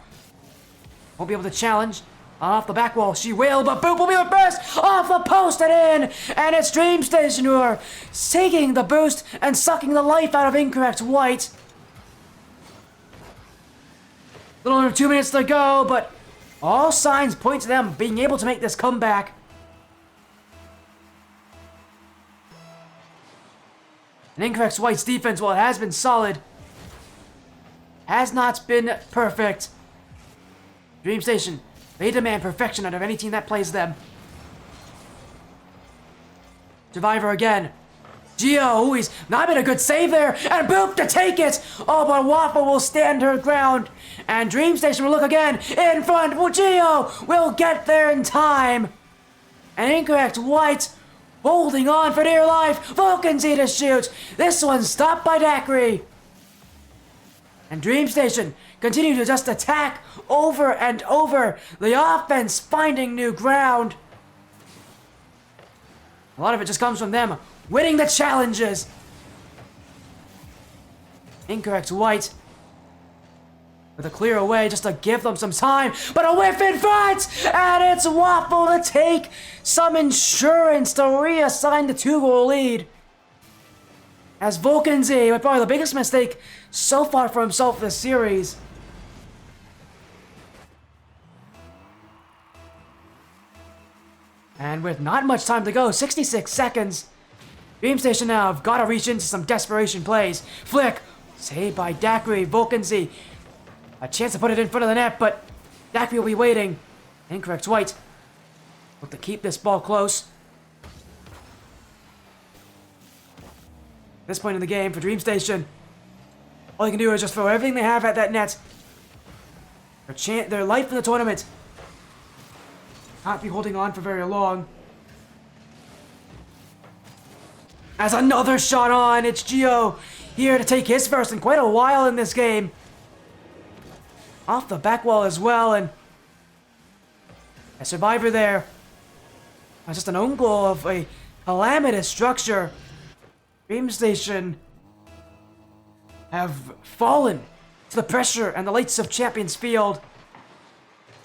won't be able to challenge. Off the back wall, she will, but Boop will be the first! Off the post and in! And it's Dreamstation who are taking the boost and sucking the life out of Incorrect White. A little under 2 minutes to go, but all signs point to them being able to make this comeback. And Incorrect White's defense, while it has been solid, has not been perfect. Dreamstation, they demand perfection out of any team that plays them. Survivor again. Geo, he's not been a good save there, and Boop to take it! Oh, but Waffle will stand her ground, and Dreamstation will look again, in front, well, Geo will get there in time. And Incorrect White holding on for dear life. Vulcan Z to shoot. This one's stopped by Dakri. And Dreamstation continue to just attack over and over. The offense finding new ground. A lot of it just comes from them winning the challenges. Incorrect White with a clear away just to give them some time, but a whiff in front, and it's Waffle to take some insurance to reassign the 2-goal lead. As Volkanzy with probably the biggest mistake so far for himself this series. And with not much time to go, 66 seconds, Dreamstation now have got to reach into some desperation plays. Flick, saved by Daiquiri, Volkanzy. A chance to put it in front of the net, but Daiquiri will be waiting. Incorrect White. Look to keep this ball close. At this point in the game for Dreamstation, all they can do is just throw everything they have at that net. Their life in the tournament. Not be holding on for very long. As another shot on, it's Gio here to take his first in quite a while in this game. Off the back wall as well, and a survivor there. Just an own goal of a calamitous structure. Dreamstation have fallen to the pressure and the lights of Champions Field.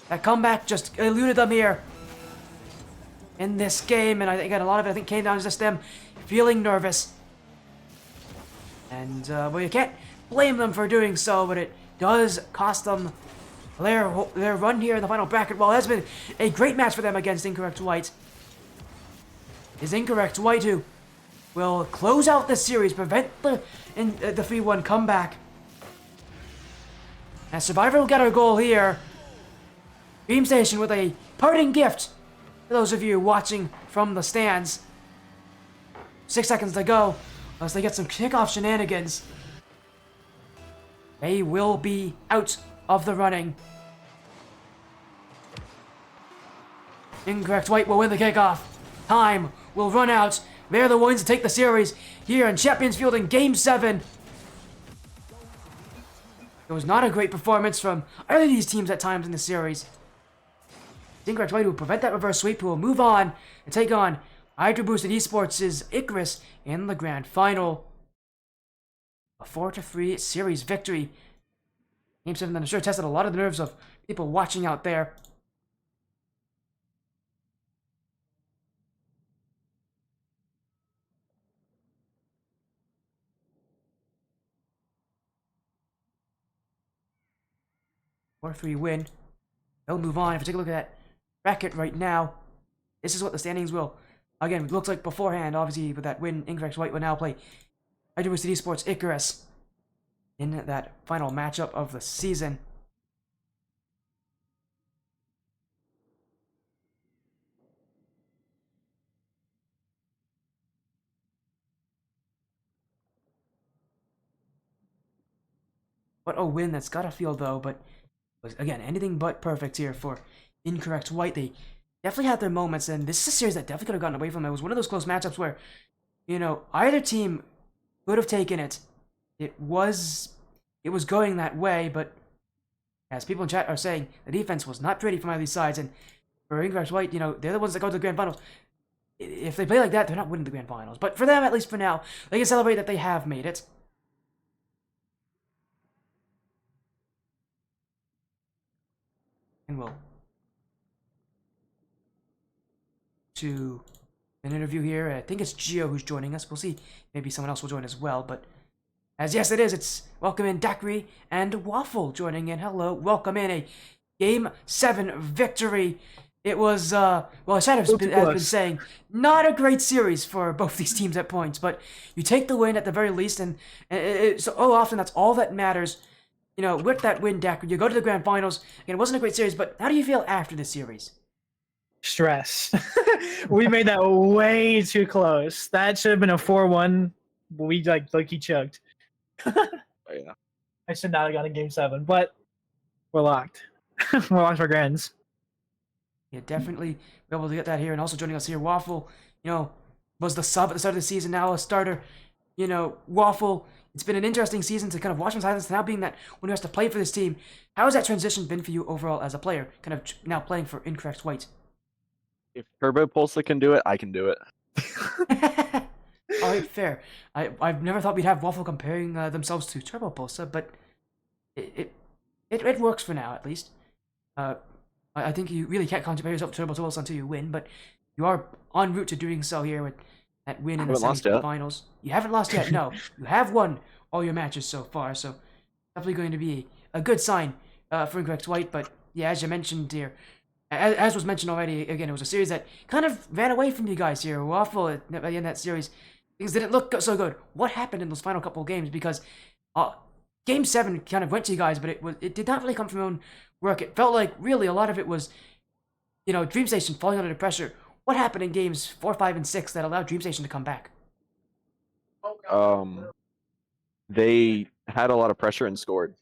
That comeback just eluded them here in this game, and I think a lot of it came down to just them feeling nervous. And well, you can't blame them for doing so, but it does cost them their run here in the final bracket. Well, it has been a great match for them against Incorrect White. Is Incorrect White who will close out this series, prevent the 3-1 comeback. And Survivor will get our goal here. Dreamstation with a parting gift for those of you watching from the stands. 6 seconds to go, unless they get some kickoff shenanigans. They will be out of the running. Incorrect White will win the kickoff. Time will run out. They're the ones to take the series here in Champions Field in Game 7. It was not a great performance from either of these teams at times in the series. Incorrect White will prevent that reverse sweep, who will move on and take on Hydro Boosted Esports' Icarus in the grand final. A 4-3 series victory. Game 7 that I'm sure tested a lot of the nerves of people watching out there. Or 3 win. They'll move on. If you take a look at that bracket right now, this is what the standings will. Again, it looks like beforehand, obviously, with that win, Incorrect White will now play Hydro Boosted Esports Icarus in that final matchup of the season. What a win that's gotta feel, though, but was, again, anything but perfect here for Incorrect White. They definitely had their moments, and this is a series that definitely could have gotten away from them. It was one of those close matchups where, you know, either team could have taken it. It was going that way, but as people in chat are saying, the defense was not pretty from either of these sides, and for Incorrect White, you know, they're the ones that go to the grand finals. If they play like that, they're not winning the grand finals. But for them, at least for now, they can celebrate that they have made it. And we'll to an interview here. I think it's Gio who's joining us. We'll see. Maybe someone else will join as well. But as yes, it is. It's welcome in Daiquiri and Waffle joining in. Hello, welcome in a Game 7 victory. It was well, as I have been saying, not a great series for both these teams at points. But you take the win at the very least, and so often that's all that matters. You know, with that win, Daiquiri, you go to the grand finals. Again, it wasn't a great series, but how do you feel after the series?
Stress. We made that way too close. That should have been a 4-1. We like he choked.
Oh, yeah.
I should not have gone in Game 7, but we're locked. We're locked for grands.
Yeah, definitely be able to get that here. And also joining us here, Waffle, you know, was the sub at the start of the season, now a starter. You know, Waffle, it's been an interesting season to kind of watch from silence, now being that when he has to play for this team. How has that transition been for you overall as a player, kind of now playing for Incorrect White?
If Turbo Pulsa can do it, I can do it.
Alright, fair. I've never thought we'd have Waffle comparing themselves to Turbo Pulsa, but it works for now, at least. I think you really can't compare yourself to Turbo Pulsa until you win, but you are en route to doing so here with that win in the
Haven't lost yet.
semifinals. You haven't lost yet. No, you have won all your matches so far. So definitely going to be a good sign for Incorrect White. But yeah, as you mentioned here, as was mentioned already, again, it was a series that kind of ran away from you guys here. Waffle at the end of that series, things didn't look so good. What happened in those final couple of games? Because Game 7 kind of went to you guys, but it did not really come from your own work. It felt like really a lot of it was, Dreamstation falling under the pressure. What happened in games 4, 5, and 6 that allowed Dreamstation to come back?
They had a lot of pressure and scored,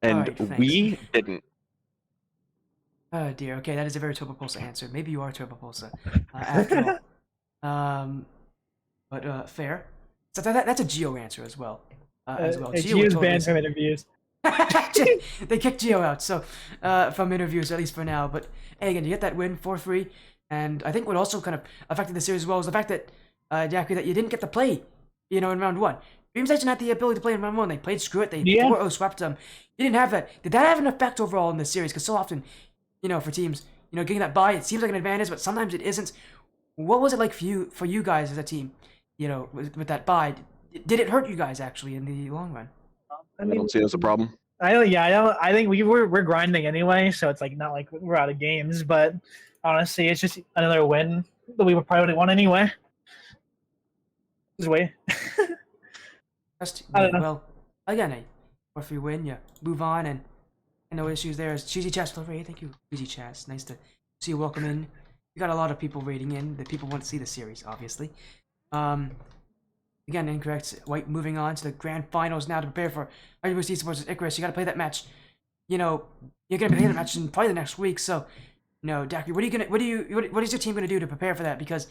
and
Alright, thanks.
we didn't.
Oh dear. Okay, that is a very Turbopulsa answer. Maybe you are Turbopulsa, after all. But fair. So that's a Geo answer as well. Geo
Geo's
would
banned
say-
from interviews.
They kicked Geo out, so from interviews, at least for now. But hey, again, you get that win 4-3, and I think what also kind of affected the series as well was the fact that Jackie, that you didn't get to play, in round 1. Dreamstation had the ability to play in round 1. They played screw it. They 4-0 swept them. You didn't have that. Did that have an effect overall in this series? Because so often, for teams, getting that bye, it seems like an advantage, but sometimes it isn't. What was it like for you guys as a team? With that bye, did it hurt you guys actually in the long run?
I
I don't see it as a problem.
I think we're grinding anyway, so it's like not like we're out of games. But honestly, it's just another win that we would probably want anyway. Just wait. I don't know.
Well, again, or if you win, you move on, and no issues there. Cheesy Chest for the raid. Thank you, Cheesy Chest. Nice to see you. Welcome in. We got a lot of people raiding in. The people want to see the series, obviously. Again, Incorrect White moving on to the grand finals now to prepare for IWC Sports Icarus. You got to play that match. You're gonna play that match in probably the next week. So, Dacry, what is your team gonna do to prepare for that? Because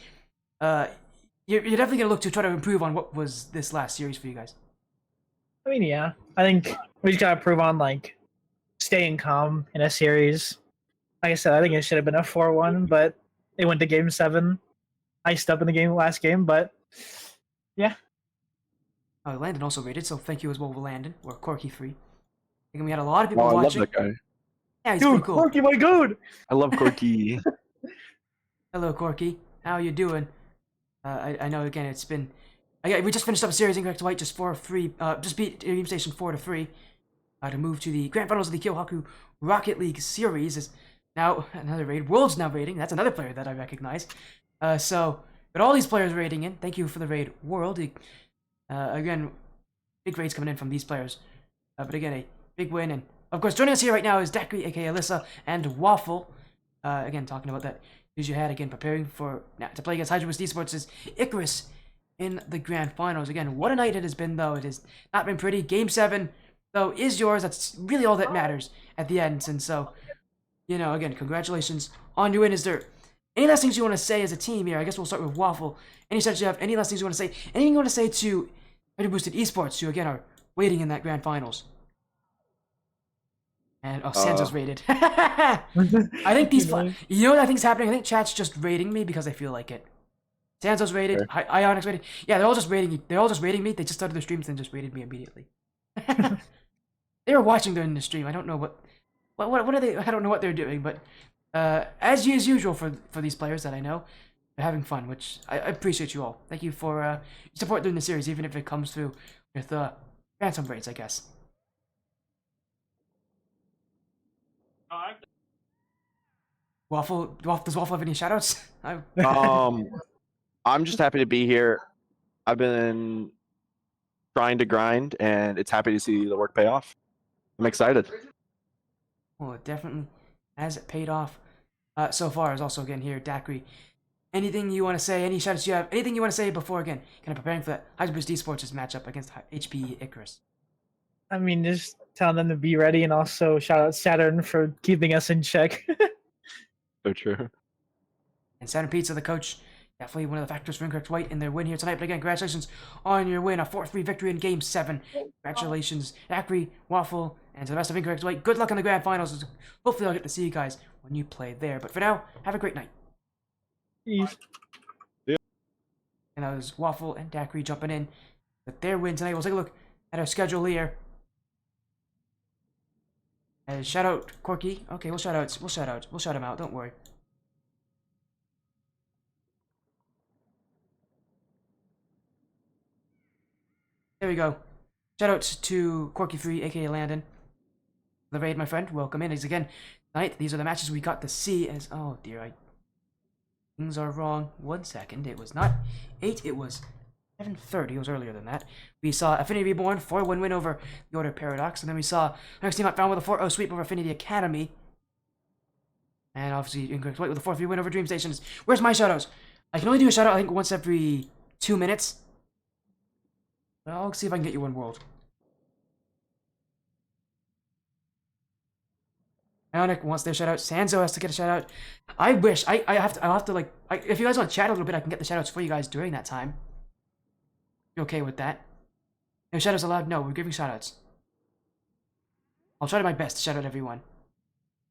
you're definitely gonna look to try to improve on what was this last series for you guys.
I mean, yeah. I think we just gotta prove on like staying calm in a series. Like I said, I think it should have been a 4-1, but they went to Game 7. Iced up in the last game, but yeah.
Landon also rated, so thank you as well for Landon, or Corky3. And we had a lot of people
Oh, I love
watching.
that guy.
Yeah, he's
Dude,
pretty cool.
Corky, my god!
I love Corky.
Hello, Corky. How you doing? I know again it's been. We just finished up a series. Incorrect White just 4-3. Just beat Dreamstation 4-3. To move to the grand finals of the Kyohaku Rocket League series. Is now another raid. World's now raiding. That's another player that I recognize. But all these players raiding in. Thank you for the raid, World. Again, big raids coming in from these players. But again, a big win. And of course, joining us here right now is Dacry, aka Alyssa, and Waffle. Again, talking about that news you had. Again, preparing to play against Hydro Esports' Icarus in the grand finals. Again, what a night it has been, though. It has not been pretty. Game 7, though, is yours. That's really all that matters at the end. And so, again, congratulations on your win. Is there any last things you want to say as a team here? I guess we'll start with Waffle. Any such you have? Any last things you want to say? Anything you want to say to Hydro Boosted Esports, who again are waiting in that grand finals? And Sansa's rated. I think these. You know what I think's happening? I think chat's just rating me because they feel like it. Sansa's rated.
Sure.
Ionix rated. Yeah, they're all just rating. They're all just rating me. They just started their streams and just rated me immediately. They were watching during the stream. I don't know what are they? I don't know what they're doing, but as usual for these players that I know, they're having fun, which I appreciate you all. Thank you for your support during the series, even if it comes through with phantom braids, I guess. Waffle, does Waffle have any shoutouts?
I'm just happy to be here. I've been trying to grind, and it's happy to see the work pay off. I'm excited.
Well, it definitely has paid off so far. Is also again here, Dacry. Anything you want to say? Any shoutouts you have? Anything you want to say before again? Kind of preparing for that Hydro Boost Esports' matchup against HP Icarus.
I mean, just telling them to be ready, and also shout out Saturn for keeping us in check.
So true.
And Saturn Pizza, the coach, definitely one of the factors for Incorrect White in their win here tonight. But again, congratulations on your win, a 4-3 victory in Game 7. Congratulations, Dacry, Waffle, and to the rest of Incorrect White. Good luck in the grand finals. Hopefully I'll get to see you guys when you play there. But for now, have a great night.
Jeez.
And that was Waffle and Dacry jumping in with their win tonight. We'll take a look at our schedule here. Shout out Corky. Okay, we'll shout him out. Don't worry. There we go. Shout out to Corky Free, aka Landon. The raid, my friend. Welcome in. As again, tonight, these are the matches we got to see as. Oh dear, things are wrong. 1 second. It was not 8, it was 7:30. It was earlier than that. We saw Affinity Reborn, 4-1 win over the Order Paradox. And then we saw next team I found with a 4-0 sweep over Affinity Academy. And obviously, Incorrect White with a 4-3 win over Dreamstation. Where's my shoutouts? I can only do a shoutout, I think, once every 2 minutes. I'll see if I can get you one world. Ionic wants their shoutout. Sanzo has to get a shoutout. I wish I'll have to like if you guys want to chat a little bit, I can get the shoutouts for you guys during that time. You okay with that? No shoutouts allowed? No, we're giving shoutouts. I'll try my best to shout out everyone.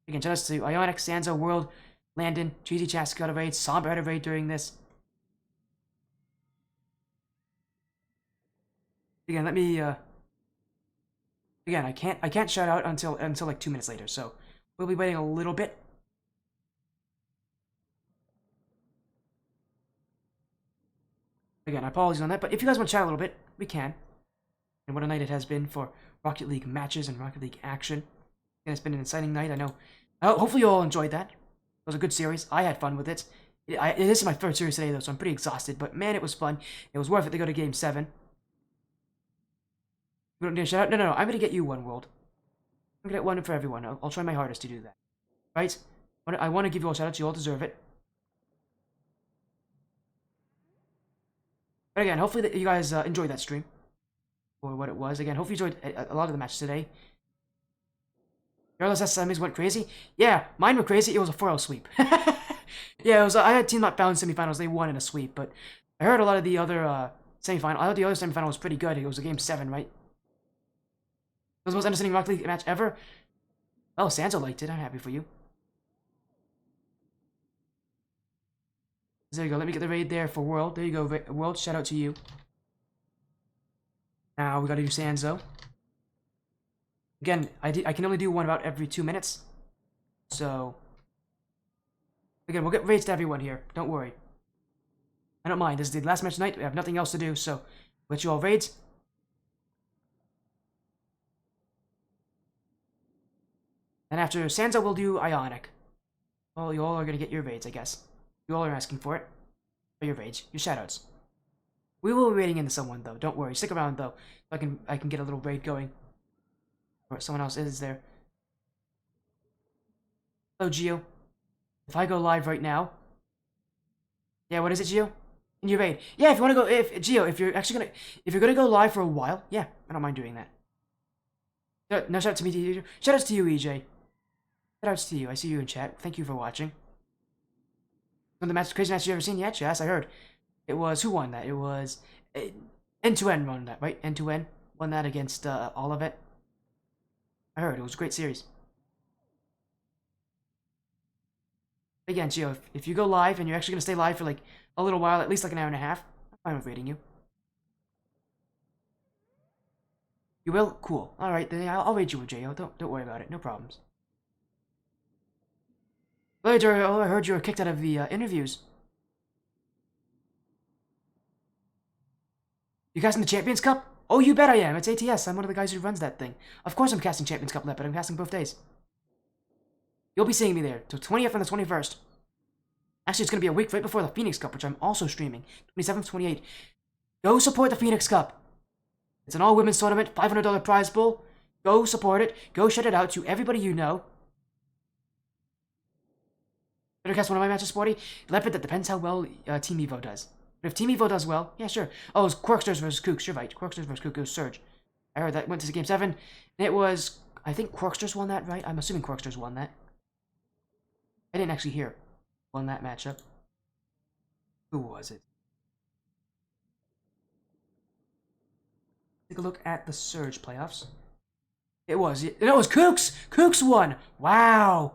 Again, shoutouts to Ionic, Sanzo, World, Landon, Cheesy Chask got a raid, Somber had a raid during this. Again, let me again, I can't shout out until like 2 minutes later, so we'll be waiting a little bit. Again, apologies on that, but if you guys want to chat a little bit, we can. And what a night it has been for Rocket League matches and Rocket League action. And it's been an exciting night, I know. Hopefully you all enjoyed that. It was a good series. I had fun with it. It is my third series today, though, so I'm pretty exhausted. But man, it was fun. It was worth it to go to Game 7. We don't need a shout out? No. I'm going to get you one, World. I'm going to get one for everyone. I'll try my hardest to do that. Right? I want to give you all shout outs. You all deserve it. But again, hopefully you guys enjoyed that stream. Or what it was. Again, hopefully you enjoyed a lot of the matches today. Carlos semis went crazy. Yeah, mine went crazy. It was a 4-0 sweep. Yeah, it was. I had Team Not Bound semifinals. They won in a sweep, but I heard a lot of the other semifinal. I thought the other semifinal was pretty good. It was a Game 7, right? It was the most entertaining Rocket League match ever. Oh, Sanzo liked it. I'm happy for you. There you go. Let me get the raid there for World. There you go, World. Shout out to you. Now we gotta do Sanzo. Again, I can only do one about every 2 minutes. So, again, we'll get raids to everyone here. Don't worry. I don't mind. This is the last match tonight. We have nothing else to do, so we'll let you all raids. And after Sanzo, we'll do Ionic. Well, you all are gonna get your raids, I guess. You all are asking for it. For your raids, your shoutouts. We will be raiding into someone, though. Don't worry. Stick around, though. So I can get a little raid going. Or someone else is there. Hello, Gio. If I go live right now. Yeah, what is it, Gio? In your raid. Yeah, if you want to go, Gio, if you're gonna go live for a while, yeah, I don't mind doing that. No, shout out to me, shout outs to you, EJ. Shout outs to you. I see you in chat. Thank you for watching. One of the crazy matches you ever seen yet? Yes, I heard. It was who won that? It was N2N won that, right? N2N won that against all of it. I heard it was a great series. Again, Gio, if you go live and you're actually gonna stay live for like a little while, at least like an hour and a half, I'm fine with rating you. You will? Cool. All right, then I'll rate you with Jo. Don't worry about it. No problems. Later, oh, I heard you were kicked out of the interviews. You casting the Champions Cup? Oh, you bet I am. It's ATS. I'm one of the guys who runs that thing. Of course I'm casting Champions Cup Leopard. I'm casting both days. You'll be seeing me there. The 20th and the 21st. Actually, it's going to be a week right before the Phoenix Cup, which I'm also streaming. 27th, 28th. Go support the Phoenix Cup. It's an all-women's tournament, $500 prize pool. Go support it. Go shout it out to everybody you know. Better cast one of my matches, Sporty. Leopard, that depends how well Team Evo does. But if Team Evo does well, yeah, sure. Oh, it's Quirksters versus Kooks. You're right. Quirksters versus Kooks. It was Surge. I heard that went to Game 7. And it was, I think Quirksters won that, right? I'm assuming Quirksters won that. I didn't actually hear won that matchup. Who was it? Take a look at the Surge playoffs. It was Kooks! Kooks won! Wow!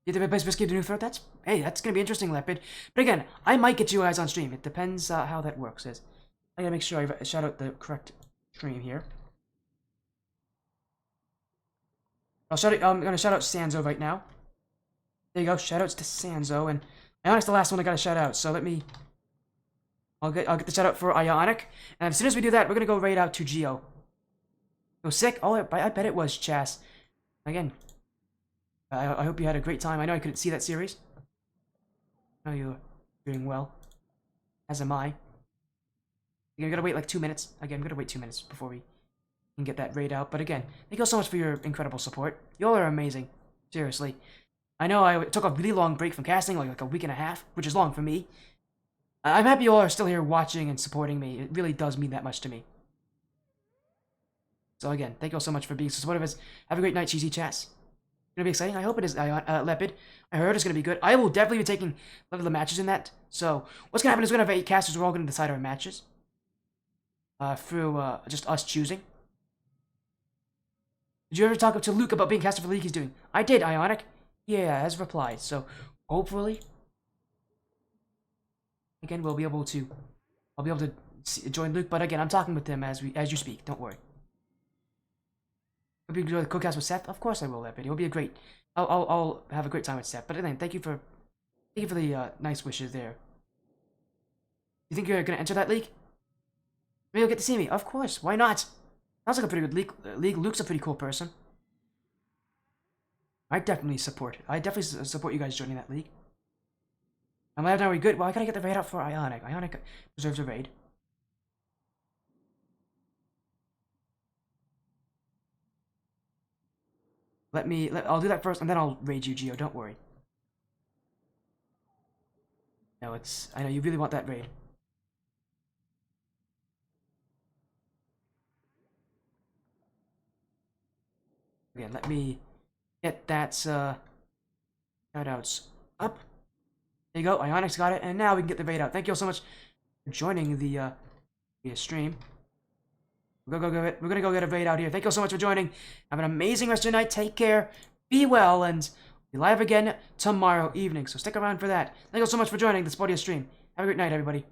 You have to replace Risky with a new threat? That's gonna be interesting, Leopard. But again, I might get you guys on stream. It depends how that works. I gotta make sure I shout out the correct stream here. I'm gonna shout out Sanzo right now. There you go. Shoutouts to Sanzo, and Ionic's the last one I gotta shout out. So I'll get the shout out for Ionic, and as soon as we do that, we're gonna go raid out to Geo. Oh, sick! Oh, I bet it was Chas. Again, I hope you had a great time. I know I couldn't see that series. I know you're doing well, as am I. You're gonna wait like 2 minutes. Again, I'm gonna wait 2 minutes before we can get that raid out. But again, thank you all so much for your incredible support. Y'all are amazing. Seriously. I know I took a really long break from casting, like a week and a half, which is long for me. I'm happy you all are still here watching and supporting me. It really does mean that much to me. So again, thank you all so much for being so supportive. Have a great night, Cheesy Chats. It's gonna be exciting. I hope it is, Leopard. I heard it's gonna be good. I will definitely be taking a lot of the matches in that. So what's gonna happen is we're gonna have 8 casters. We're all gonna decide our matches. Through just us choosing. Did you ever talk to Luke about being caster for the league he's doing? I did, Ionic. Yeah, has replied. So hopefully, again, I'll be able to join Luke. But again, I'm talking with him as you speak. Don't worry. Hope you enjoy the cookcast with Seth. Of course I will, Epic. It'll be a great. I'll have a great time with Seth. But again, thank you for the nice wishes there. You think you're gonna enter that league? Maybe you'll get to see me. Of course. Why not? Sounds like a pretty good league. Luke's a pretty cool person. I definitely support you guys joining that league. I'm glad now we're good. Well, I gotta get the raid out for Ionic. Ionic deserves a raid. I'll do that first, and then I'll raid you, Geo. Don't worry. No, I know you really want that raid. Again, let me get that shoutouts up. There you go, Ionic's got it, and now we can get the raid out. Thank you all so much for joining the stream. We're gonna go get a raid out here. Thank you all so much for joining. Have an amazing rest of your night. Take care, be well, and be live again tomorrow evening. So stick around for that. Thank you all so much for joining the Sportia stream. Have a great night, everybody.